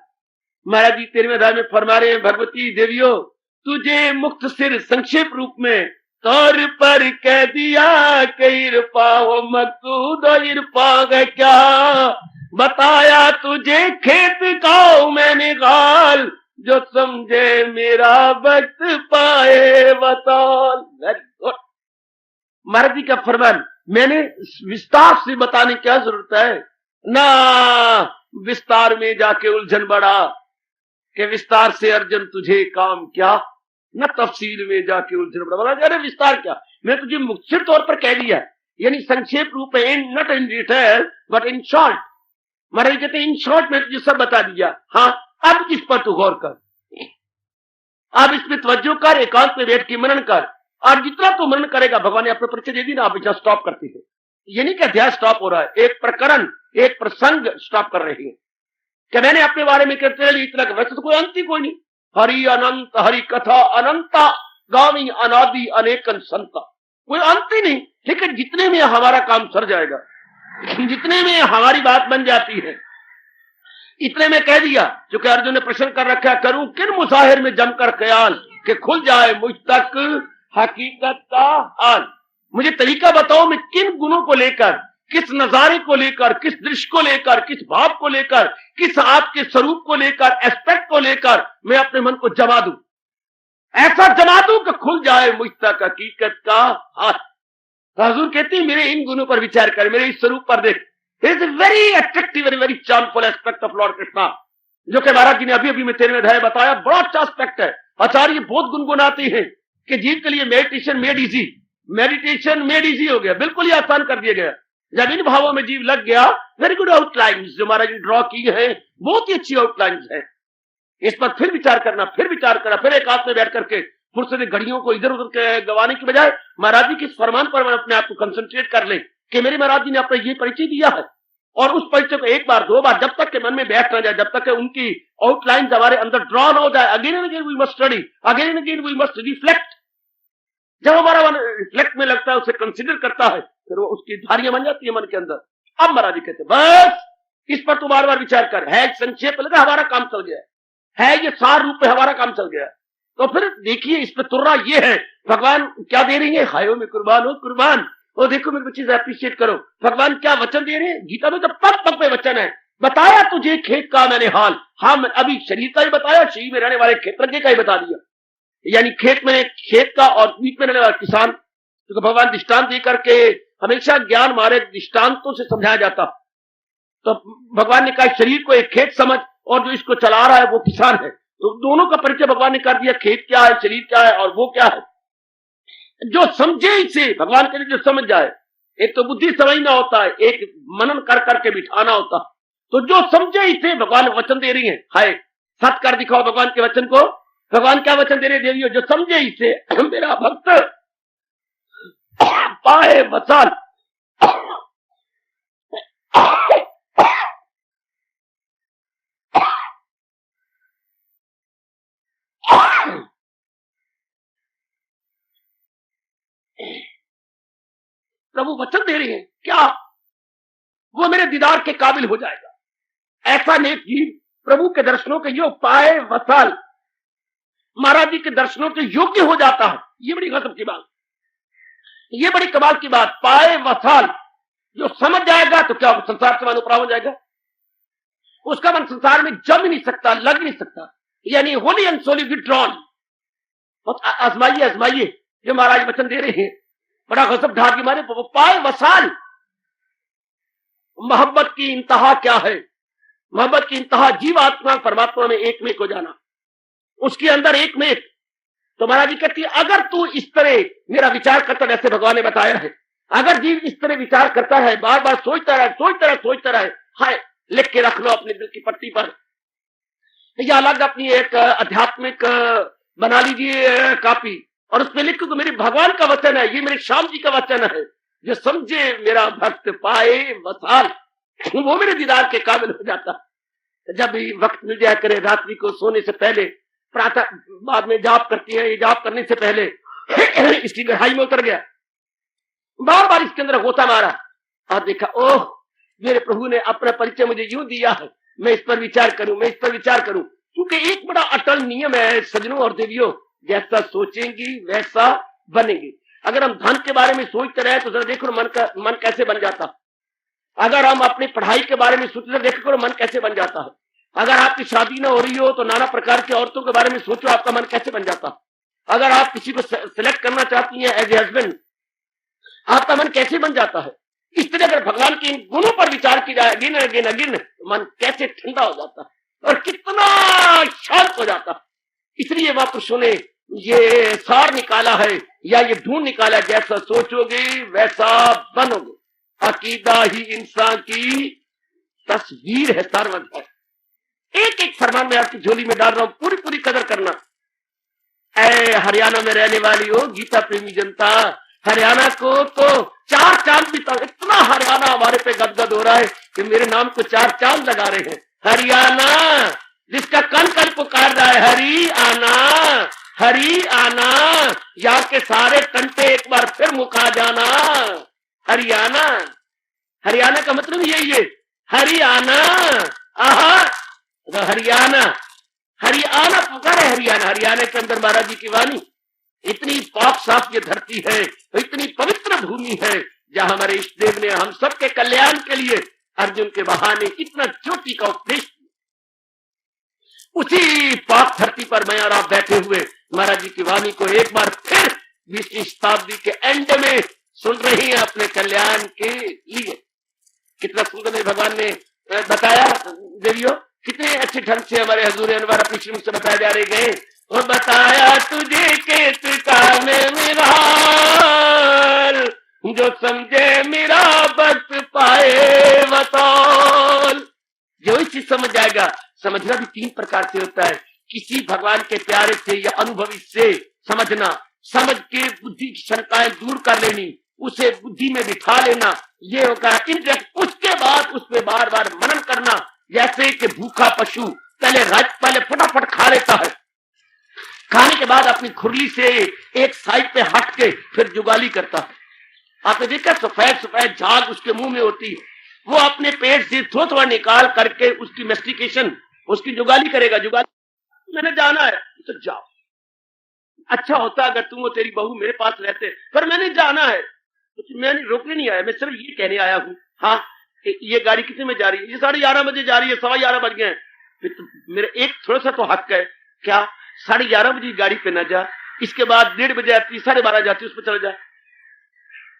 S3: महाराज जी 13वें अध्याय में फरमा रहे हैं, भगवती देवियों तुझे मुक्त सिर संक्षेप रूप में तौर पर कह दिया कि इरफा हो मकसूद इरफा क्या बताया तुझे खेत खाओ मैंने गाल जो समझे मेरा वक्त पाए बताल। वेरी गुड, महाराज जी का फरमान मैंने विस्तार से बताने की क्या जरूरत है ना, विस्तार में जाके उलझन बढ़ा कि विस्तार से अर्जुन तुझे काम क्या, न तफसील में जाके उलझन बढ़ा। अरे विस्तार क्या, मैं तुझे मुख्य तौर पर कह दिया, यानी संक्षेप रूप में, not in detail but in short. महाराज कहते इन शॉर्ट में तुझे सब बता दिया। हाँ अब इस पर तू गौर कर, अब इसमें तवज्जो कर, एकांत में बैठ के मनन कर, और जितना तू मनन करेगा भगवान ने अपने परिचय दे दी ना, आप यहाँ स्टॉप करती है। ये नहीं कि अध्याय स्टॉप हो रहा है, एक प्रकरण एक प्रसंग स्टॉप कर रही है कि मैंने अपने बारे में कहते रहे इतना, वैसे तो कोई अंत ही कोई नहीं। हरि अनंत हरि कथा अनंता गामी अनादि अनेकन संता, कोई अंत ही नहीं। लेकिन जितने में हमारा काम सर जाएगा, जितने में हमारी बात बन जाती है, इतने में कह दिया। जो कि अर्जुन ने प्रश्न कर रखा, करूं किन मुसाहिर में जमकर ख्याल कि खुल जाए मुझ तक हकीकत का हाल। मुझे तरीका बताओ मैं किन गुणों को लेकर, किस नजारे को लेकर, किस दृश्य को लेकर, किस भाव को लेकर, किस आपके स्वरूप को लेकर, एस्पेक्ट को लेकर मैं अपने मन को जमा दूं, ऐसा जमा दूं कि खुल जाए मुझ तक हकीकत का हाथ। हुजूर कहती मेरे इन गुणों पर विचार कर, मेरे इस स्वरूप पर देख। It is very attractive and very charmful aspect of lord Krishna, जो कि महाराज जी ने अभी में 13वें अध्याय बताया। बड़ा अच्छा एस्पेक्ट है। आचार्य बहुत गुनगुनाते हैं कि जीव के लिए meditation made easy, meditation made easy हो गया, बिल्कुल ही आसान कर दिया गया। जब इन भावों में जीव लग गया, वेरी गुड आउटलाइंस जो महाराज ने ड्रॉ की है, बहुत ही अच्छी आउटलाइंस है। इस पर फिर विचार करना, फिर विचार करना, फिर एक हाथ में बैठ करके फुर्सत घड़ियों को इधर उधर गवाने की बजाय महाराज जी के फरमान पर अपने आप को कंसंट्रेट कर ले कि मेरे महाराज जी ने अपना ये परिचय दिया है और उस परिचय को एक बार 2 बार जब तक के मन में बैठ ना जाए, जब तक के उनकी आउटलाइन हमारे अंदर ड्रॉ ना हो जाए, again and again we must study, again and again we must reflect. जब हमारा मन रिफ्लेक्ट में लगता है, उसे कंसिडर करता है, फिर वो उसकी धारियां बन जाती है मन के अंदर। अब महाराज जी कहते बस इस पर तू बार बार विचार कर, है संक्षेप लगा हमारा काम चल गया है, ये सार रूप में हमारा काम चल गया। तो फिर देखिए इस पे तुर्रा ये है, भगवान क्या दे रही है, हायो में कुर्बान हो कुर्बान। और देखो मेरे बच्चे अप्रिशिएट करो, भगवान क्या वचन दे रहे हैं। गीता में तो पग पग पे वचन है, बताया तुझे खेत का मैंने हाल। हाँ अभी शरीर का ही बताया, शरीर में रहने वाले क्षेत्रज्ञ का ही बता दिया, यानी खेत का और बीच में रहने वाला किसान। तो भगवान दृष्टांत दे करके हमेशा ज्ञान हमारे दृष्टांतों से समझाया जाता। तो भगवान ने कहा शरीर को एक खेत समझ, और जो इसको चला रहा है वो किसान है। तो दोनों का परिचय भगवान ने कर दिया, खेत क्या है, शरीर क्या है और वो क्या है। जो समझे इसे, भगवान के लिए जो समझ जाए, एक तो बुद्धि समझना होता है, एक मनन कर करके बिठाना होता। तो जो समझे इसे भगवान वचन दे रही है, हाय सत कर दिखाओ भगवान के वचन को। भगवान क्या वचन दे रहे देवियों, जो समझे इसे मेरा भक्त पाए वसाल। प्रभु वचन दे रही है क्या, वो मेरे दीदार के काबिल हो जाएगा। ऐसा नेक जीव प्रभु के दर्शनों के योग पाए वसाल, महाराज जी के दर्शनों के योग्य हो जाता है। ये बड़ी गजब की बात, ये बड़ी कमाल की बात। पाए वसाल, जो समझ जाएगा तो क्या संसार से मन उपरा हो जाएगा, उसका मन संसार में जम नहीं सकता, लग नहीं सकता, यानी होली एंड सोली विड्रॉन। आजमाइए आजमाइए जो महाराज वचन दे रहे हैं, बड़ा गजब ढा के मारे। पाए वसाल, मोहब्बत की इंतहा क्या है, मोहब्बत की इंतहा जीवात्मा परमात्मा में एक में हो जाना, उसके अंदर एक में। तो महाराज जी कहती है अगर तू इस तरह मेरा विचार करता, जैसे भगवान ने बताया है, अगर जीव इस तरह विचार करता है, बार बार सोचता रहे, हाय लिख के रख लो अपने दिल की पट्टी पर, या अलग अपनी एक आध्यात्मिक बना लीजिए कॉपी, और उसमें लिखो कि मेरे भगवान का वचन है, ये मेरे श्याम जी का वचन है, जो समझे मेरा भक्त पाए वसाल, वो मेरे दीदार के काबिल हो जाता। जब भी वक्त मिल जाया करे, रात्रि को सोने से पहले, प्रातः बाद में जाप करती है, ये जाप करने से पहले इसकी गहराई में उतर गया, बार बार इसके अंदर होता मारा और देखा ओह मेरे प्रभु ने अपना परिचय मुझे यूं दिया है, मैं इस पर विचार करूं, मैं इस पर विचार करूं। क्योंकि एक बड़ा अटल नियम है सज्जनों और देवियों, जैसा सोचेंगी वैसा बनेंगे। अगर हम धन के बारे में सोचते रहे तो जरा देखो मन कैसे बन जाता। अगर हम अपनी पढ़ाई के बारे में सोचते देखो मन कैसे बन जाता है। अगर आपकी शादी ना हो रही हो तो नाना प्रकार की औरतों के बारे में सोचो, आपका मन कैसे बन जाता। अगर आप किसी को सिलेक्ट करना चाहती हैं एज ए हस्बैंड, आपका मन कैसे बन जाता है। इस तरह अगर भगवान के इन गुणों पर विचार की जाए अगेन अगेन, तो मन कैसे ठंडा हो जाता है और कितना शांत हो जाता है। इसलिए महापुरुषों ने ये सार निकाला है, या ये ढूंढ निकाला, जैसा सोचोगे वैसा बनोगे। अकीदा ही इंसान की तस्वीर है, सर्वज है। एक एक फरमान में आपकी झोली में डाल रहा हूं, पूरी पूरी कदर करना। ऐ हरियाणा में रहने वाली हो गीता प्रेमी जनता, हरियाणा को तो 4 चांद भी, इतना हरियाणा हमारे पे गदगद हो रहा है कि मेरे नाम को 4 चांद लगा रहे हैं। हरियाणा जिसका कन कन पुकार रहा है, हरी आना हरी आना, यहाँ के सारे कंटे एक बार फिर मुका जाना। हरियाणा, हरियाणा का मतलब यही है, हरियाणा। आहा, हरियाणा हरियाणा पुकारे, हरियाणा। हरियाणा के अंदर महाराज जी की वाणी, इतनी पाक साफ ये धरती है, इतनी पवित्र भूमि है, जहां हमारे इष्ट देव ने हम सबके कल्याण के लिए अर्जुन के बहाने इतना ज्योति का उपदेश। उसी पाक धरती पर मैं और आप बैठे हुए महाराज जी की वाणी को एक बार फिर 20वीं शताब्दी के एंड में सुन रही हैं अपने कल्याण के लिए। कितना सुंदर भगवान ने बताया देवियों, कितने अच्छे ढंग से हमारे हजूर अनवर अपनी श्रीमुख से बताए जा रहे गए। और बताया तुझे के काम मेरा, जो समझे मेरा भक्त पाए वसाल। जो इसी समझ जाएगा, समझना भी 3 प्रकार से होता है। किसी भगवान के प्यारे से या अनुभवी से समझना, समझ के बुद्धि की शंकाएं दूर कर लेनी, उसे बुद्धि में बिठा लेना, ये होगा इंटरेस्ट। उसके बाद उस पर बार बार मनन करना, जैसे कि भूखा पशु पहले फटाफट खा लेता है, खाने के बाद अपनी खुरली से एक साइड पे हट के फिर जुगाली करता है। आपने देखा सफेद सफेद झाग उसके मुंह में होती है, वो अपने पेट से थोड़ा निकाल करके उसकी मेस्टिकेशन, उसकी जुगाली करेगा। जुगाली मैंने जाना है तो जाओ, अच्छा होता अगर तुम और तेरी बहू मेरे पास रहते, पर मैंने जाना है, तो मैंने रोकने नहीं आया, मैं सिर्फ ये कहने आया हूँ। हाँ, ये गाड़ी कितने में जा रही है? ये 11:30 बजे जा रही है, 11:15 बज गए। फिर तो मेरे एक थोड़ा सा तो हक है, क्या 11:30 बजे गाड़ी पे न जा, इसके बाद 1:30 बजे आती, 12:30 जाती, उस पर चला जा।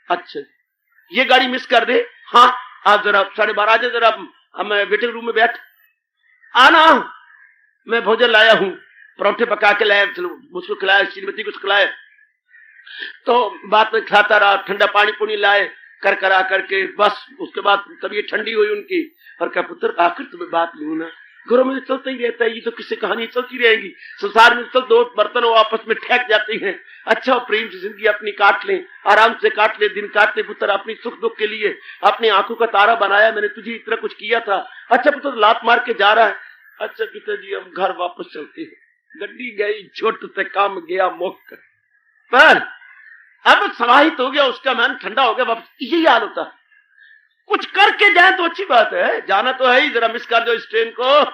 S3: अच्छा, ये गाड़ी मिस कर दे, हाँ आप जरा 12:30 जरा हम वेटिंग रूम में बैठ आना, मैं भोजन लाया हूं, परोठे पका के लाया, मुझको खिलाया, श्रीमती को खिलाया, तो बात में खाता रहा, ठंडा पानी पुनी लाए कर करा करके, बस उसके बाद तबीयत ठंडी हुई उनकी, और क्या पुत्र आखिर तुम्हें बात लूं ना, घरों में चलता ही रहता है, ये तो किससे कहानी चलती रहेगी, संसार में चल दो बर्तन आपस में ठेक जाती हैं। अच्छा प्रेम से जिंदगी अपनी काट लें, आराम से काट ले, दिन काट ले पुत्र, अपनी सुख दुख के लिए अपनी आंखों का तारा बनाया, मैंने तुझे इतना कुछ किया था। अच्छा पुत्र लात मार के जा रहा है, अच्छा पिताजी हम घर वापस चलते हैं, गड्डी गई छोट से काम गया मुख पर, अब समाहित हो गया, उसका मन ठंडा हो गया, वापस यही हाल होता है। कुछ करके जाए तो अच्छी बात है, जाना तो है ही, जरा मिस कर दो इस ट्रेन को,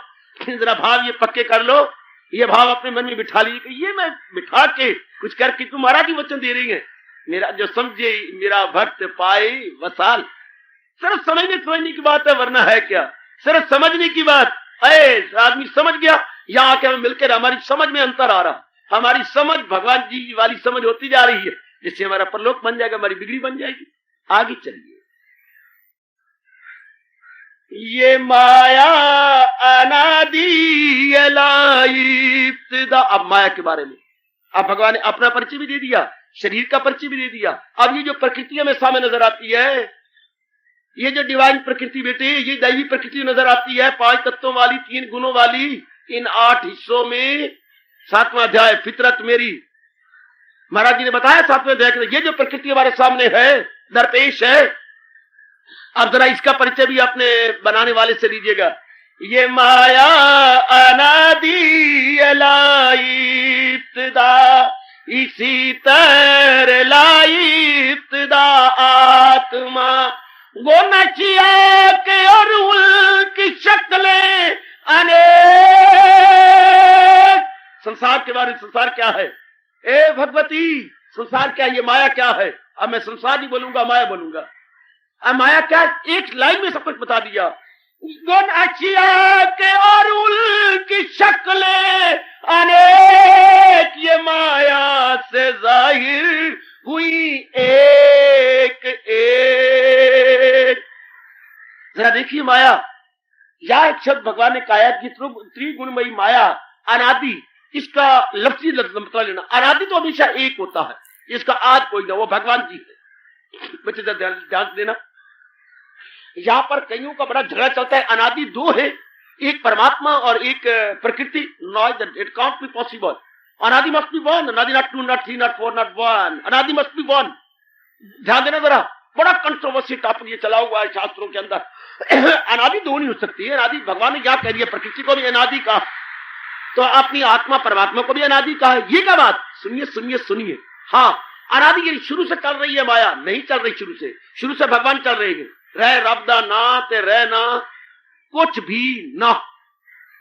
S3: जरा भाव ये पक्के कर लो, ये भाव अपने मन में बिठा लीजिए, ये मैं बिठा के कुछ करके तुम महाराज ही वचन दे रही है, मेरा जो समझे मेरा भक्त पाए वसाल। सिर्फ समझने की बात है, वरना है क्या, सिर्फ समझने की बात। आदमी समझ गया, यहाँ आके हमें मिलकर हमारी समझ में अंतर आ रहा, हमारी समझ भगवान जी वाली समझ होती जा रही है, जिससे हमारा परलोक बन जाएगा, हमारी बिगड़ी बन जाएगी। आगे चलिए। ये माया अनादि इब्तिदा, अब माया के बारे में अब भगवान ने अपना परिचय भी दे दिया, शरीर का परिचय भी दे दिया। अब ये जो प्रकृति हमें सामने नजर आती है, ये जो डिवाइन प्रकृति बेटे, ये दैवी प्रकृति नजर आती है, 5 तत्वों वाली, 3 गुणों वाली, इन 8 हिस्सों में 7वां अध्याय फितरत मेरी, महाराज जी ने बताया 7वें अध्याय के, ये जो प्रकृति हमारे सामने है, दरपेश है, अब जरा इसका परिचय भी अपने बनाने वाले से लीजिएगा। ये माया अनादि इब्तिदा, इसी तरह लाई इब्तिदा आत्मा, वो नचिया के और उनकी शक्लें अनेक। संसार के बारे में, संसार क्या है? ए भगवती, संसार क्या है? ये माया क्या है? अब मैं संसार नहीं बोलूंगा, माया बोलूंगा। अब माया क्या, एक लाइन में सब कुछ बता दिया। गुण अचिया के और उनकी शक्लें अनेक, ये माया से जाहिर हुई एक एक। जरा देखिए माया, या एक शब्द भगवान ने कहा कि त्रिगुणमयी माया अनादि, इसका लफ्जी मतलब लेना, अनादि तो हमेशा एक होता है, इसका आद कोई ना, वो भगवान जी है। बच्चे ध्यान देना, यहां पर कईयों का बड़ा झगड़ा चलता है, अनादि 2 है, एक परमात्मा और एक प्रकृति। इट कांट बी पॉसिबल, अनादि मस्ट बी 1, अनादि नॉट 2 नॉट 3 नॉट 4 नॉट 1, अनादि मस्ट बी 1। ध्यान देना जरा, बड़ा कंट्रोवर्सी टॉपिक ये चला हुआ है शास्त्रों के अंदर। अनादि 2 नहीं हो सकती है, अनादि भगवान ने क्या कह दिया, प्रकृति को भी अनादि कहा, तो अपनी आत्मा परमात्मा को भी अनादि कहा है। ये क्या बात, सुनिए सुनिए सुनिए। हाँ, अनादि ये शुरू से चल रही है, माया नहीं चल रही शुरू से भगवान चल रहे हैं। रह रबदा ना ते रह ना कुछ भी ना।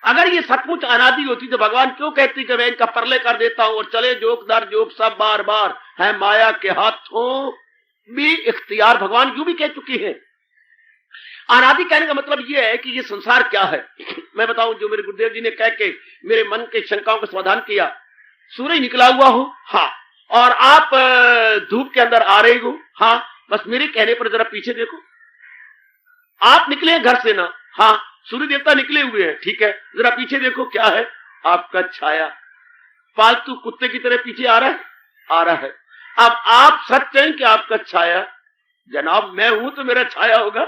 S3: अगर ये सचमुच अनादि होती तो भगवान क्यों कहती कि मैं इनका परले कर देता हूं और चले जोक दर जोक सब बार बार है माया के हाथों भी इख्तियार, भगवान क्यों भी कह चुकी है। अनादि कहने का मतलब ये है कि ये संसार क्या है। मैं बताऊं, जो मेरे गुरुदेव जी ने कह के मेरे मन के शंकाओं का समाधान किया, सूरज निकला हुआ हो, हाँ, और आप धूप के अंदर आ रहे हो, हाँ, बस मेरे कहने पर जरा पीछे देखो, आप निकले घर से ना, हाँ, सूर्य देवता निकले हुए हैं, ठीक है, जरा पीछे देखो क्या है, आपका छाया पालतू कुत्ते की तरह पीछे आ रहा है। अब आप सच हैं कि आपका छाया, जनाब मैं हूं तो मेरा छाया होगा,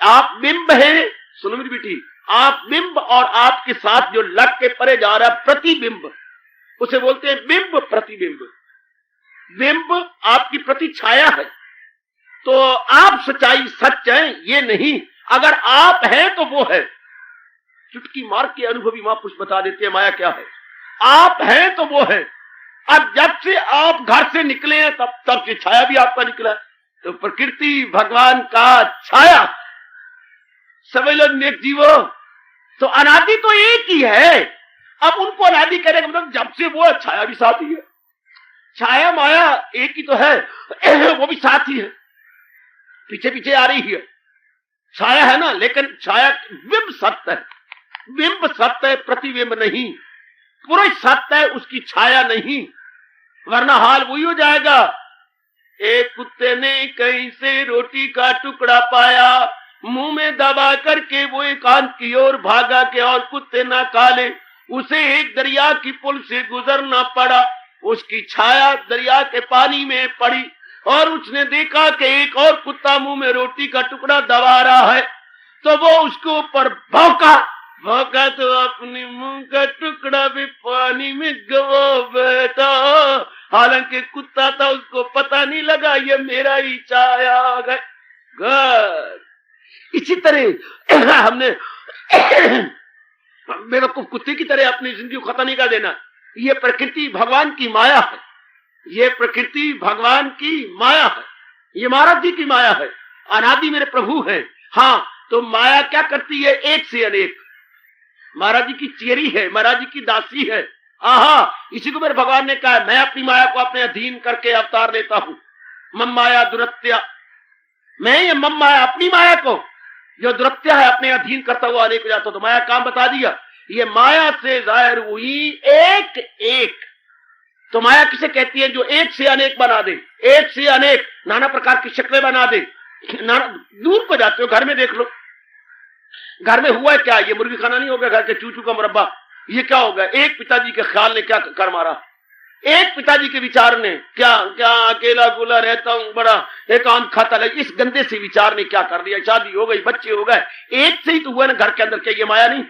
S3: आप बिंब हैं। सुनो मेरी बेटी, आप बिंब, और आपके साथ जो लग के परे जा रहा है प्रतिबिंब, उसे बोलते हैं बिंब प्रतिबिंब। बिंब आपकी प्रति छाया है, तो आप सच्चाई सच हैं ये नहीं, अगर आप हैं तो वो है। चुटकी मार के अनुभवी महापुरुष बता देते हैं माया क्या है। आप हैं तो वो है। अब जब से आप घर से निकले हैं तब से छाया भी आपका निकला है। तो प्रकृति भगवान का छाया। समझ लो नेक जीवो, तो अनादि तो एक ही है। अब उनको अनादि कहने का मतलब जब से वो है छाया भी साथ ही है। छाया माया एक ही तो है, वो भी साथ ही है, पीछे पीछे आ रही है। छाया है ना, लेकिन छाया बिंब सत्य है, बिंब सत्य है, प्रतिबिंब नहीं। पूरा सत्य है, उसकी छाया नहीं, वरना हाल वही हो जाएगा। एक कुत्ते ने कहीं से रोटी का टुकड़ा पाया, मुंह में दबा करके वो एकांत की ओर भागा के और कुत्ते ना काले, उसे एक दरिया की पुल से गुजरना पड़ा। उसकी छाया दरिया के पानी में पड़ी और उसने देखा कि एक और कुत्ता मुंह में रोटी का टुकड़ा दबा रहा है, तो वो उसके ऊपर भौंका तो अपने मुंह का टुकड़ा भी पानी में गवा बैठा। हालांकि कुत्ता था, उसको पता नहीं लगा ये मेरा ही छाया है। इसी तरह हमने बेवकूफ कुत्ते की तरह अपनी जिंदगी को खत्म नहीं कर देना। ये प्रकृति भगवान की माया है, ये प्रकृति भगवान की माया है, ये महाराज जी की माया है। अनादि मेरे प्रभु है। हाँ, तो माया क्या करती है? एक से अनेक। महाराज जी की चेरी है, महाराज जी की दासी है। आहा, इसी को मेरे भगवान ने कहा, मैं अपनी माया को अपने अधीन करके अवतार लेता हूं। मम माया दुरत्या, मैं ये मम माया अपनी माया को जो दुरत्या है अपने अधीन करता हुआ अनेक हो जाता। तो माया काम बता दिया, ये माया से जाहिर हुई एक एक। तो माया किसे कहती है? जो एक से अनेक बना दे, एक से अनेक नाना प्रकार की शक्लें बना दे। दूर को जाते हो, घर में देख लो, घर में हुआ क्या? ये मुर्गी खाना नहीं होगा, घर के चूचू का मुरब्बा, ये क्या होगा? एक पिताजी के ख्याल ने क्या कर मारा, एक पिताजी के विचार ने क्या क्या अकेला गुला रहता हूं, बड़ा एकांत खाता लगे, इस गंदे से विचार ने क्या कर दिया? शादी हो गई, बच्चे हो गए, एक से ही तो हुआ ना घर के अंदर। क्या ये माया नहीं?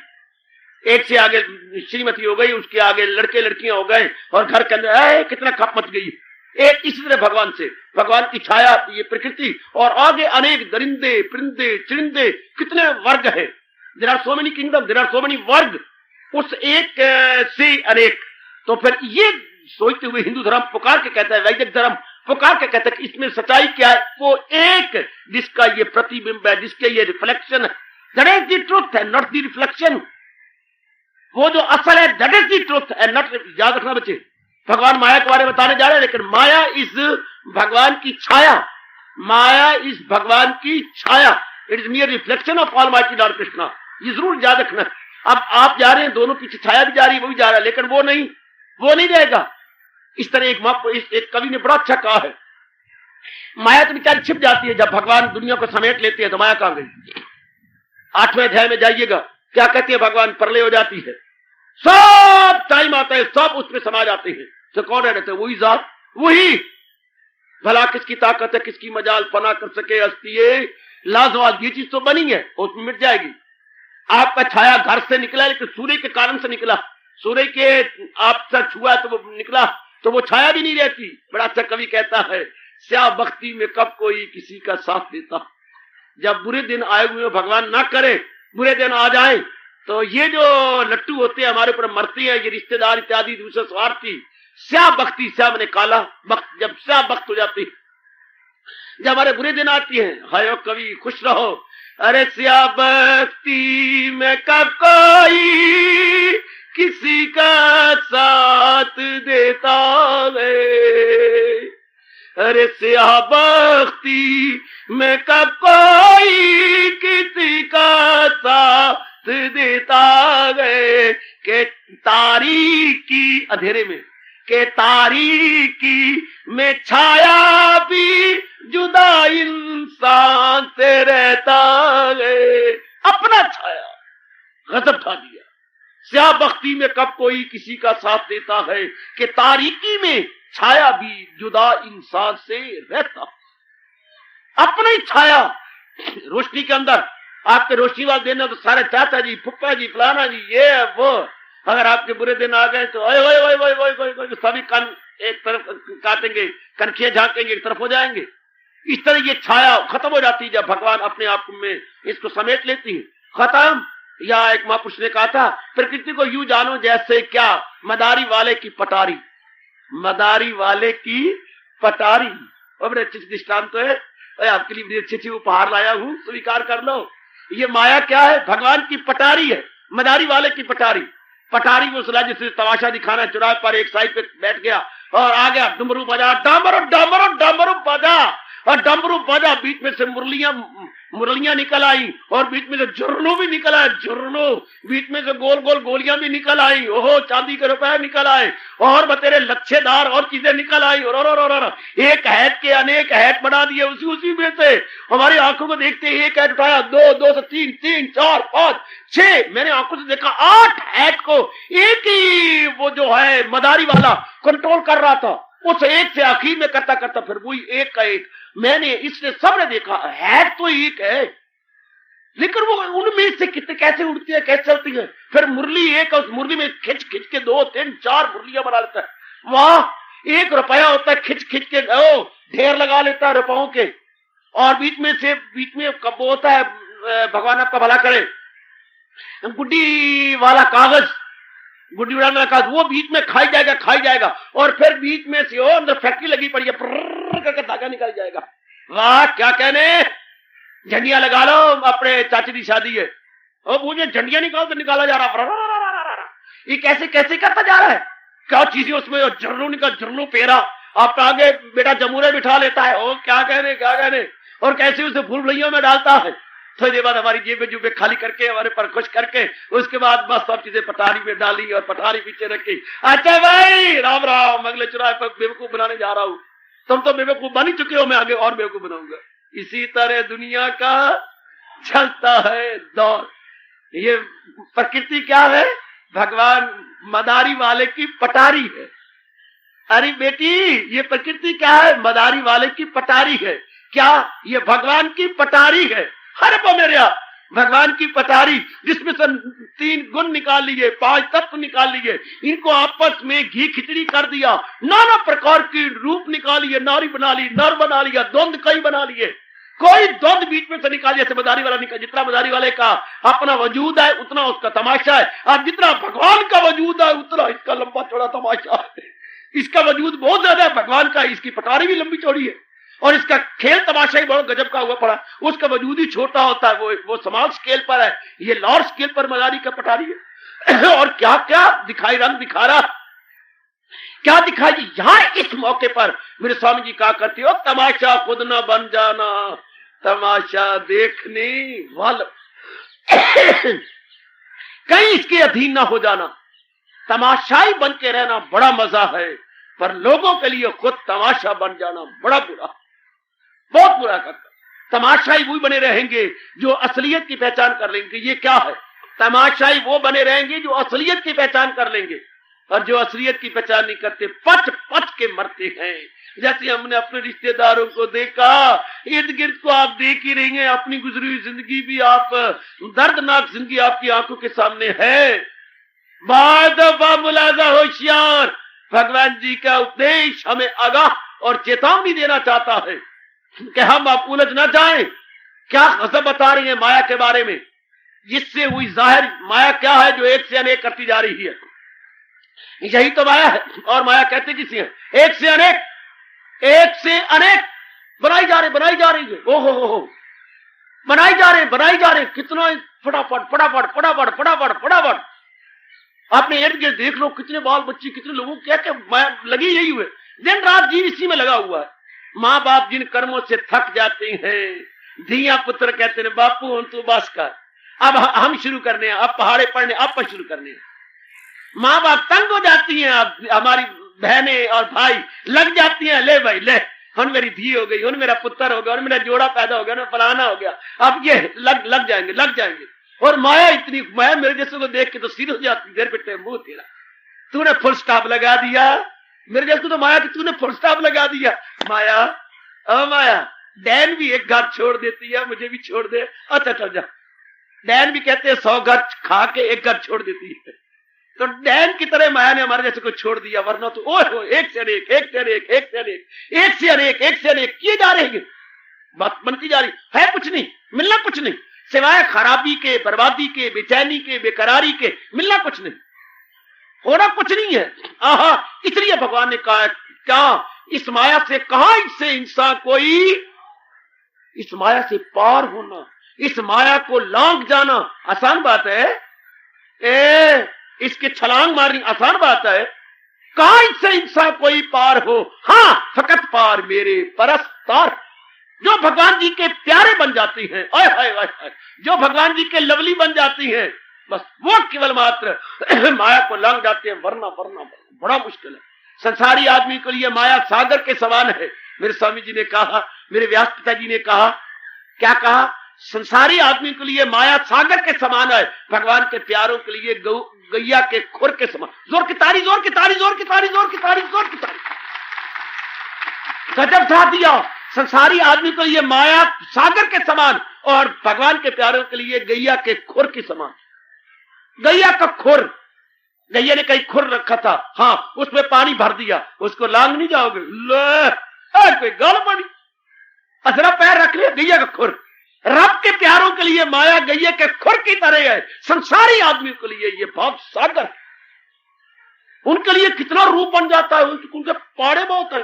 S3: एक से आगे श्रीमती हो गई, उसके आगे लड़के लड़कियां हो गए, और घर के अंदर कितना खप मच गई। एक इसी तरह भगवान से, भगवान की छाया ये प्रकृति, और आगे अनेक दरिंदे परिंदे चिरिंदे, कितने वर्ग है। There are so many kingdom, there are so many वर्ग, उस एक से अनेक। तो फिर ये सोचते हुए हिंदू धर्म पुकार के कहता है, वैदिक धर्म पुकार के कहता है कि इसमें सच्चाई क्या है? वो एक जिसका ये प्रतिबिंब है, जिसके ये रिफ्लेक्शन है, that is the truth and not the reflection. वो जो असल है that is the truth and not. याद रखना बच्चे, भगवान माया के बारे में बताने जा रहे हैं, लेकिन माया इस भगवान की छाया, माया इस भगवान की छाया, it is mere reflection of almighty lord Krishna. ये जरूर याद रखना। अब आप जा रहे हैं, दोनों की छाया भी जा रही है, वो भी जा रहा है, लेकिन वो नहीं रहेगा। इस तरह एक कवि ने बड़ा अच्छा कहा है, माया तो बेचारी छिप जाती है, जब भगवान दुनिया को समेट लेते हैं तो माया कहां गई? 8वें अध्याय में जाइएगा, क्या कहते हैं भगवान? प्रलय हो जाती है, सब टाइम आता है, सब उसमें समा जाते हैं। तो कौन रहते हैं? वही जात, वही। भला किसकी ताकत है, किसकी मजाल फना कर सके हस्ती है लाजवाब। ये चीज तो बनी है, उसमें मिट जाएगी। आपका छाया घर से निकला, लेकिन सूर्य के कारण से निकला, सूर्य के आपसे छुआ तो वो निकला, तो वो छाया भी नहीं रहती। बड़ा अच्छा कवि कहता है, स्या बख्ती में कब कोई किसी का साथ देता। जब बुरे दिन आए हुए भगवान ना करे, बुरे दिन आ जाए, तो ये जो लट्टू होते हैं हमारे ऊपर मरते हैं, ये रिश्तेदार इत्यादि दूसरे स्वार्थी, स्या बख्ती, स्या मैंने काला बख्त, जब स्या बख्त हो जाती, जब हमारे बुरे दिन आती है, हाय कवि खुश रहो, अरे स्या बख्ती में कब कोई किसी का साथ देता है, अरे स्या बख्ती में कब कोई किसी का साथ देता है, के तारीकी अंधेरे में, के तारीकी में छाया भी जुदा इंसान से रहता है। अपना छाया गजब उठा दिया। स्या बख्ती में कब कोई किसी का साथ देता है, कि तारीकी में छाया भी जुदा इंसान से रहता। अपना ही छाया रोशनी के अंदर। आपके रोशनी वाले देना तो सारे चाचा जी, फुप्पा जी, फलाना जी, ये वो। अगर आपके बुरे दिन आ गए तो ओए ओए ओए ओए ओए ओए ओए, सभी कान एक तरफ काटेंगे, कनखियां झांकेंगे, एक तरफ हो जाएंगे। इस तरह ये छाया खत्म हो जाती है जब भगवान अपने आप में इसको समेट लेती है, खत्म। या एक महापुरुष ने कहा था, प्रकृति को यूं जानो जैसे क्या मदारी वाले की पटारी, मदारी वाले की पटारी। और बड़े अच्छे दृष्टांत तो है, आपके लिए अच्छी अच्छी उपहार लाया हूं, स्वीकार कर लो। ये माया क्या है? भगवान की पटारी है, मदारी वाले की पटारी। पटारी को सुना जिससे तमाशा दिखाना, चौराहे पर एक साइड पे बैठ गया और आ गया, डमरू बजा, डमरू डमरू डमरू बजा, और डमरू बजा, बीच में से मुरलियां निकल आई और बीच में से झुर्नू भी निकल आए, झुर्नू, बीच में से गोल गोल गोलियां भी निकल आई, ओहो चांदी के रुपए निकल आए और बतेरे लच्छेदार और चीजें निकल आई, और एक हैट के अनेक हैट बना दिए। उसी में से हमारी आंखों को देखते एक हैट उठाया, दो से तीन, 4, 5, 6, मैंने आंखों से देखा 8 हैट को एक ही वो जो है मदारी वाला कंट्रोल कर रहा था। उस एक से आखिर में करता करता फिर वही एक का एक, मैंने इसने सबने देखा, हैट तो एक है लेकिन वो उनमें से कितने कैसे उड़ती है, कैसे चलती है। फिर मुरली एक, उस मुरली में खिंच खिंच के 2, 3, 4 मुरलियां बना लेता है। वाह, 1 रुपया होता है, खिंच खिंच के ढेर लगा लेता है रुपयों के। और बीच में कब होता है, भगवान आपका भला करे, गुड्डी वाला कागज, गुड्डी उड़ाने वाला कागज, वो बीच में खाई जाएगा और फिर बीच में से अंदर फैक्ट्री लगी पड़ी है, करके धागा निकल जाएगा। वाह, क्या कहने, झंडियां लगा लो, अपने चाची की शादी है और मुझे झंडियां निकाला जा रहा, ये कैसे कैसे करता जा रहा है, क्या चीजें उसमें, झुर्नू पेरा, आप आगे बेटा जमूरे बिठा लेता है, ओ क्या कहने, और कैसे उसे फूल भुलैयों में डालता है। थोड़ी देर बाद हमारी जेबे खाली करके, हमारे पर खुश करके, उसके बाद बस सब चीजें पटारी में डाली और पटारी पीछे रखी। अच्छा भाई, राम राम, अगले चुराहे पर बेवकूफ बनाने जा रहा हूं, तुम तो बेवकूफ बन ही चुके हो, मैं आगे और बेवकूफ बनाऊंगा। इसी तरह दुनिया का चलता है दौर। ये प्रकृति क्या है? भगवान मदारी वाले की पटारी है। अरे बेटी, ये प्रकृति क्या है? मदारी वाले की पटारी है। क्या? ये भगवान की पटारी है। हर मेरे भगवान की पटारी, जिसमें से 3 गुण निकाल लिए, 5 तत्व निकाल लिए, इनको आपस में घी खिचड़ी कर दिया, नाना प्रकार की रूप निकालिए, नारी बना ली, नर बना लिया, द्वंद कई बना लिए, कोई द्वंद बीच में से निकाल, जैसे मदारी वाला निकाल। जितना मदारी वाले का अपना वजूद है उतना उसका तमाशा है, और जितना भगवान का वजूद है उतना इसका लंबा चौड़ा तमाशा है। इसका वजूद बहुत ज्यादा है भगवान का, इसकी पटारी भी लंबी चौड़ी है और इसका खेल तमाशा ही बहुत गजब का हुआ पड़ा। उसका वजूद ही छोटा होता है, वो स्मॉल स्केल पर है, ये लार्ज स्केल पर मदारी का पटारी है। और क्या क्या दिखाई, रंग दिखा रहा, क्या दिखाई। यहां इस मौके पर मेरे स्वामी जी कहा करते हो, तमाशा खुद न बन जाना, तमाशा देखने वाला कहीं इसके अधीन ना हो जाना। तमाशाई बन के रहना बड़ा मजा है, पर लोगों के लिए खुद तमाशा बन जाना बड़ा बुरा, बहुत बुरा करता। तमाशाई वो बने रहेंगे जो असलियत की पहचान कर लेंगे। ये क्या है? तमाशाई वो बने रहेंगे जो असलियत की पहचान कर लेंगे, और जो असलियत की पहचान नहीं करते पच पच के मरते हैं। जैसे हमने अपने रिश्तेदारों को देखा, इर्द गिर्द को आप देख ही रही हैं, अपनी गुजरी हुई जिंदगी भी आप, दर्दनाक जिंदगी आपकी आंखों के सामने है। मुलाजा होशियार, भगवान जी का उपदेश हमें आगाह और चेतावनी देना चाहता है कि हम आप उलझ न जाएं। क्या गजब बता रही है माया के बारे में, जिससे हुई जाहिर माया क्या है, जो एक से अनेक करती जा रही है। यही तो माया है। और माया कहते किसी है, एक से अनेक बनाई जा रही है। ओहो, बनाई जा रहे, कितना फटाफट। आपने इर्द गिर्द देख लो, कितने बाल बच्चे, कितने लोगों क्या माया लगी यही हुए, दिन रात जीव इसी में लगा हुआ है। माँ बाप जिन कर्मों से थक जाते हैं, धिया पुत्र कहते हैं बापू हम तो बस कर, अब हम शुरू करने हैं, अब पहाड़े पढ़ने, अब पर शुरू करने हैं। माँ बाप तंग हो जाती हैं, अब हमारी बहनें और भाई लग जाती हैं, ले भाई ले, हम मेरी धी हो गई, हम मेरा पुत्र हो गया, मेरा जोड़ा पैदा हो गया, फलाना हो गया, अब ये लग जाएंगे। और माया मेरे जैसे को देख के तो सीध हो जाती, देर बेटे मुंह तेरा, तूने फुल स्टॉप लगा दिया, मेरे जैसे तो माया कि तूने फुल स्टॉप लगा दिया। माया, डैन भी एक घर छोड़ देती है, मुझे भी छोड़ दे, अच्छा चल जा। डैन भी कहते हैं 100 घर खा के एक घर छोड़ देती है, तो डैन की तरह माया ने हमारे जैसे को छोड़ दिया, वरना तो एक से अनेक किए जा रहे हैं। बात बनती जा रही है, कुछ नहीं, मिलना कुछ नहीं, सिवाय खराबी के, बर्बादी के, बेचैनी के, बेकरारी के, मिलना कुछ नहीं, होना कुछ नहीं है। आहा, इसलिए भगवान ने कहा क्या इस माया से, कहां इससे इंसान कोई, इस माया से पार होना, इस माया को लांघ जाना आसान बात है? इसके छलांग मारनी आसान बात है? कहां इससे इंसान कोई पार हो? हाँ, फकत पार मेरे परस्तार, जो भगवान जी के प्यारे बन जाती हैं, आय हाय हाय हाय, जो भगवान जी के लवली बन जाती हैं, बस वो केवल मात्र माया को लांघ जाते हैं, वरना वरना बड़ा मुश्किल है। संसारी आदमी के लिए माया सागर के समान है। मेरे स्वामी जी ने कहा, मेरे व्यास पिताजी ने कहा, क्या कहा? संसारी आदमी के लिए माया सागर के समान है, भगवान के प्यारों के लिए गैया के खुर के समान। जोर की तारी, जोर की तारी, जोर की तारी, जोर की तारी, जोर की तारी, गजब था दिया। संसारी आदमी के लिए माया सागर के समान और भगवान के प्यारों के लिए गैया के खुर के समान। गैया का खुर, गैया ने कहीं खुर रखा था, हाँ, उसमें पानी भर दिया, उसको लांग नहीं जाओगे, कोई गाल पानी, असरा पैर रख लिया, गैया का खुर। रब के प्यारों के लिए माया गैया के खुर की तरह है, संसारी आदमी के लिए ये भाव सागर, उनके लिए कितना रूप बन जाता है, उनके पाड़े बहुत है,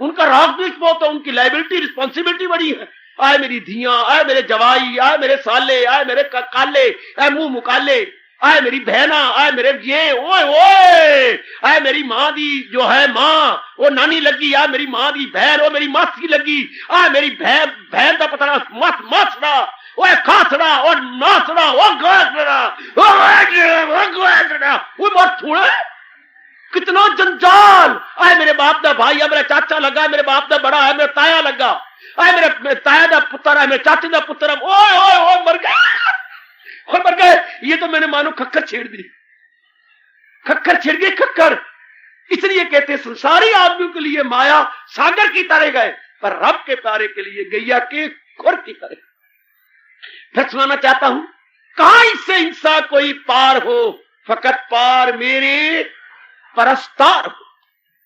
S3: उनका राग द्वेष बहुत है, उनकी लाइबिलिटी, रिस्पॉन्सिबिलिटी बड़ी है। आए मेरी धियां, आए मेरे जवाई, आए मेरे साले, आए मेरे काले, आए मुंह मुकाले, आए मेरी बहना, आए मेरे ये, ओए ओए, आए मेरी मां दी जो है मां, वो नानी लगी, आए मेरी मां दी बहन, वो मेरी मासी लगी, आए मेरी बहन का पता मत मसड़ा, ओए खासड़ा और नासड़ा, ओ गासड़ा, वो मत छोड़े, कितना जंजाल। आए मेरे बाप दा भाई है, मेरा चाचा लगा, मेरे बाप दा बड़ा है, मेरा ताया लगा, आए मेरे ताया दा पुत्र है, मेरे चाचे दा पुत्र है, ओए ओए ओए मर गए, और मर गए। ये तो मैंने मानो खक्कर छेड़ दी, खक्कर छेड़ गई, खक्कर। इसलिए कहते हैं संसारी आदमियों के लिए माया सागर की तरह गए, पर रब के प्यारे के लिए गैया के खुर की तरह। फिर सुनाना चाहता हूं, कहां इससे इंसान कोई पार हो, फकत पार मेरे परस्तार हो।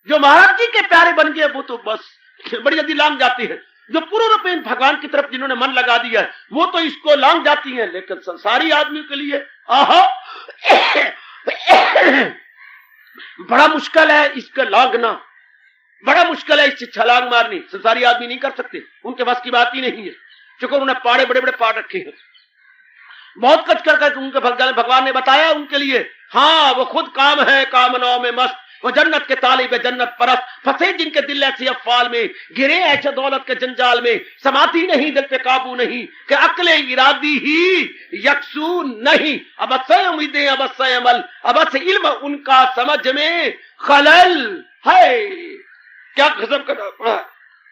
S3: जो महाराज जी के प्यारे बन गए वो तो बस बड़ी जल्दी लांग जाती है। जो पूर्ण रूप में भगवान की तरफ जिन्होंने मन लगा दिया है वो तो इसको लांग जाती है, लेकिन संसारी आदमी के लिए आहा बड़ा मुश्किल है इसका लांघना, बड़ा मुश्किल है इससे छलांग मारनी। संसारी आदमी नहीं कर सकते, उनके बस की बात ही नहीं है, क्योंकि उन्होंने पाड़े बड़े बड़े पाड़ रखे हैं, बहुत कच कर उनके भगवान ने बताया उनके लिए। हाँ, वो खुद काम है, कामनाओं में मस्त, वो जन्नत के तालिब जन्नत परस्त, फंसे जिनके दिल ऐसी अफवाल में, गिरे ऐसे दौलत के जंजाल में, समाधि नहीं, दिल पे काबू नहीं, कि अक्ले इरादी ही यकसू नहीं, अब से उम्मीदें, अब से अमल, अब से इल्म उनका समझ में खलल है। क्या गजब का,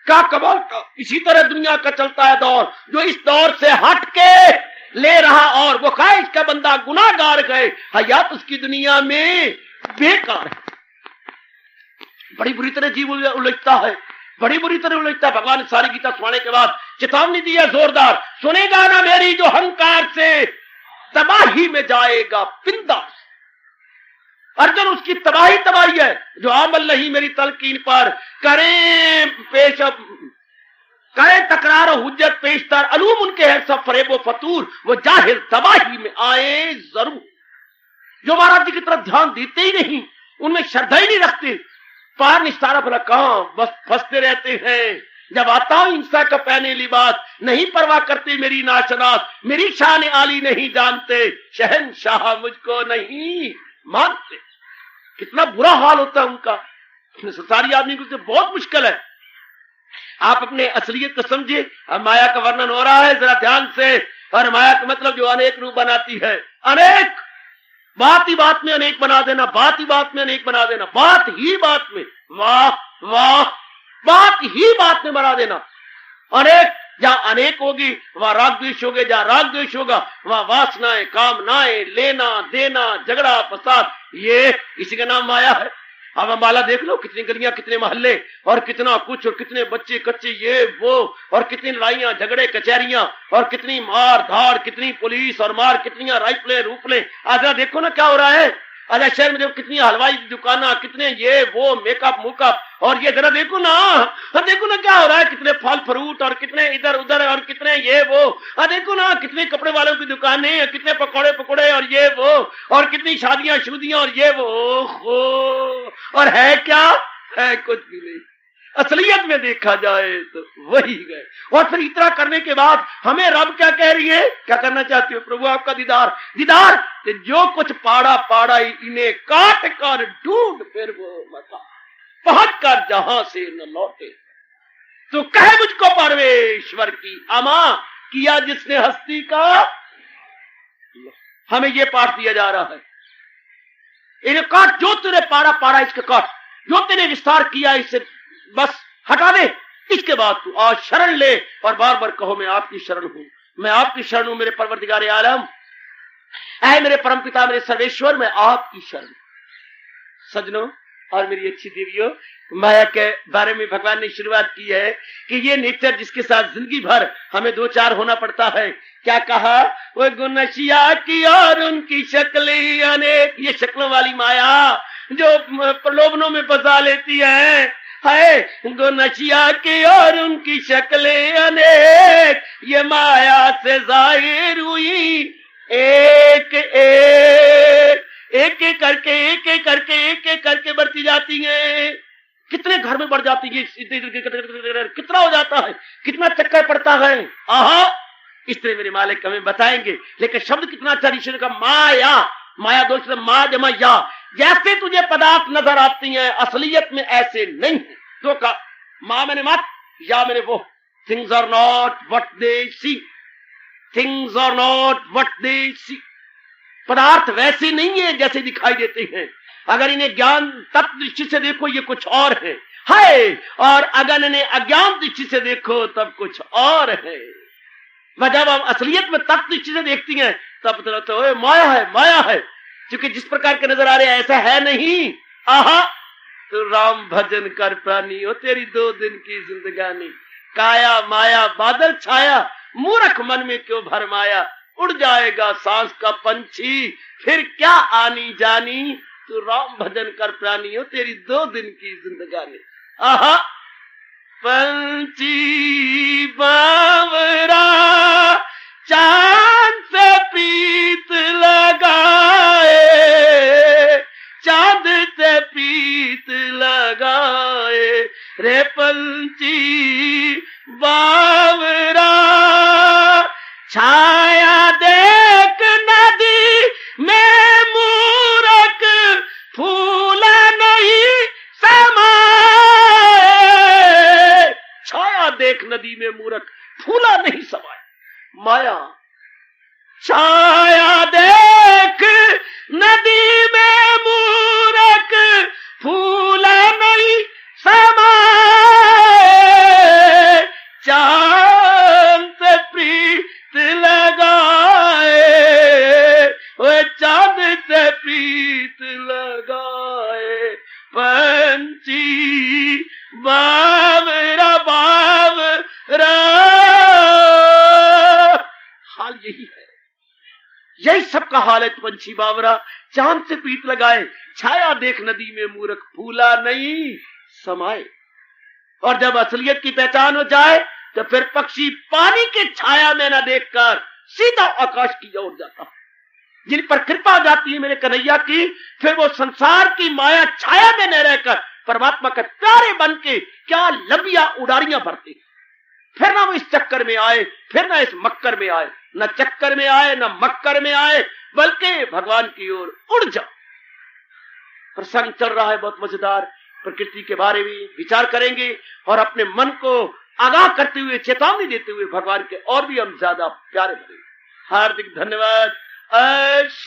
S3: क्या कमाल का। इसी तरह दुनिया का चलता है दौर, जो इस दौर से हट के ले रहा और वो ख्वाहिश का बंदा गुनाहगार गए, हयात उसकी दुनिया में बेकार है। बड़ी बुरी तरह जीव उलझता है, बड़ी बुरी तरह उलझता है। भगवान ने सारी गीता सुनाने के बाद चेतावनी दी है जोरदार, सुनेगा ना मेरी जो अहंकार से तबाही में जाएगा बिंदास। अर्जुन, उसकी तबाही तबाही है जो अमल नहीं मेरी तलकीन पर, करें पेश करे तकरार हुज्जत पेशतर, अलूम उनके है सब फरेब व फतूर, वो जाहिल तबाही में आए जरूर। जो महाराज जी की तरफ ध्यान देते ही नहीं, उनमें श्रद्धा ही नहीं रखते, पार निस्तारा भला कहां, बस फंसते रहते हैं। जब आता हूं इंसान का पहने लिबास, नहीं परवाह करते मेरी नाशनात, मेरी शान आली नहीं जानते, शहनशाह मुझको नहीं मानते। कितना बुरा हाल होता है उनका। संसारी आदमी को तो बहुत मुश्किल है। आप अपने असलियत को समझिए। अब माया का वर्णन हो रहा है जरा ध्यान से, और माया का मतलब जो अनेक रूप बनाती है, अनेक, बात ही बात में अनेक बना देना, बात ही बात में अनेक बना देना, बात ही बात में, वाह वाह, बात ही बात में बना देना अनेक। जहां अनेक होगी वहां राग द्वेष होगे, जहां राग द्वेष होगा वहां वासनाएं, कामनाएं, लेना देना, झगड़ा फसाद, ये इसी का नाम माया है। अब अम्बाला देख लो, कितनी गलियां, कितने मोहल्ले, और कितना कुछ, और कितने बच्चे कच्चे, ये वो, और कितनी लड़ाइयां झगड़े कचहरियां, और कितनी मार धाड़, कितनी पुलिस और मार, कितनी राइफलें रूफलें। आज देखो ना क्या हो रहा है। अच्छा शहर में देखो कितनी हलवाई की दुकाना, कितने ये वो मेकअप मुकअप, और ये जरा देखो ना क्या हो रहा है, कितने फल फ्रूट और कितने इधर उधर और कितने ये वो, देखो ना कितने कपड़े वालों की दुकानें, कितने पकौड़े पकौड़े और ये वो, और कितनी शादियां शुदियां और ये वो, और है क्या, है कुछ भी नहीं। असलियत में देखा जाए तो वही गए। और फिर इतना करने के बाद हमें रब क्या कह रही है, क्या करना चाहती हो, प्रभु आपका दीदार दीदार, तो जो कुछ पाड़ा पाड़ा इन्हें काट कर ढूंढ फिर वो मता पहुंच कर जहां से न लौटे, तो कहे मुझको परमेश्वर की अमा किया जिसने हस्ती का। हमें ये पाठ दिया जा रहा है, इन्हें काट, जो तेरे पाड़ा पाड़ा इसके काट, जो तेने विस्तार किया इसे बस हटा दे। इसके बाद तू आज शरण ले और बार बार कहो मैं आपकी शरण हूं, मैं आपकी शरण हूं मेरे परवरदिगार आलम, ऐ मेरे परमपिता मेरे सर्वेश्वर, मैं आपकी शरण। सजनों और मेरी अच्छी देवियों, माया के बारे में भगवान ने शुरुआत की है कि ये नेचर जिसके साथ जिंदगी भर हमें दो चार होना पड़ता है। क्या कहा, वो गुनशिया की और उनकी शक्लें अनेक, ये शक्लों वाली माया जो प्रलोभनों में फंसा लेती है गुनशिया की और उनकी शक्लें अनेक, ये माया से जाहिर हुई एक एक करके बढ़ती जाती है। कितने घर में बढ़ जाती है, कितना हो जाता है, कितना चक्कर पड़ता है। आहा, इस तरह मेरे मालिक हमें बताएंगे। लेकिन शब्द कितना अच्छा ऋषि का, माया, माया दो शब्द, मा जमा या, जैसे तुझे पदार्थ नजर आती हैं असलियत में ऐसे नहीं है। तो का मा मैंने मत, या मैंने वो, things are not what they see, things are not what they see, पदार्थ वैसे नहीं है जैसे दिखाई देते हैं। अगर इन्हें ज्ञान तत्व दृष्टि से देखो ये कुछ और है, और अगर इन्हें अज्ञान दृष्टि से देखो तब कुछ और है। जब हम असलियत में तत्व दृष्टि से देखती हैं तब तो माया है, क्योंकि जिस प्रकार के नजर आ रहे हैं ऐसा है नहीं। आहा, तो राम भजन कर प्राणी हो, तेरी 2 दिन की जिंदगानी, काया माया बादल छाया, मूर्ख मन में क्यों भरमाया, उड़ जाएगा सांस का पंछी फिर क्या आनी जानी, तो राम भजन कर प्राणी हो, तेरी 2 दिन की जिंदगानी। आहा, पंछी बावरा चांद से प्रीत लगाए, चांद से प्रीत लगाए, रे पंछी बावरा छाया देख नदी में मूरख फूल नहीं समाए, छाया देख नदी में मूरख फूला नहीं समाए। माया, छाया देख नदी में मूरख फूला नहीं समाए, चांद से प्रीत लगाए, वो चांद से प्रीत लगाए, पंछी बावरा बावरा। हाल यही है, यही सबका हाल है। पंछी बावरा चांद से प्रीत लगाए, छाया देख नदी में मूर्ख फूला नहीं समाए। और जब असलियत की पहचान हो जाए तो फिर पक्षी पानी के छाया में न देखकर सीधा आकाश की ओर जाता है। जिन पर कृपा हो जाती है मेरे कन्हैया की, फिर वो संसार की माया छाया में न रहकर परमात्मा के प्यारे बन के क्या लंबिया उड़ारियां भरते, फिर ना वो इस चक्कर में आए, फिर ना इस मक्कर में आए, न चक्कर में आए न मक्कर में आए, बल्कि भगवान की ओर उड़ जाओ। प्रसंग चल रहा है बहुत मजेदार, प्रकृति के बारे में विचार करेंगे और अपने मन को आगाह करते हुए, चेतावनी देते हुए भगवान के और भी हम ज्यादा प्यारे बनेंगे। हार्दिक धन्यवाद।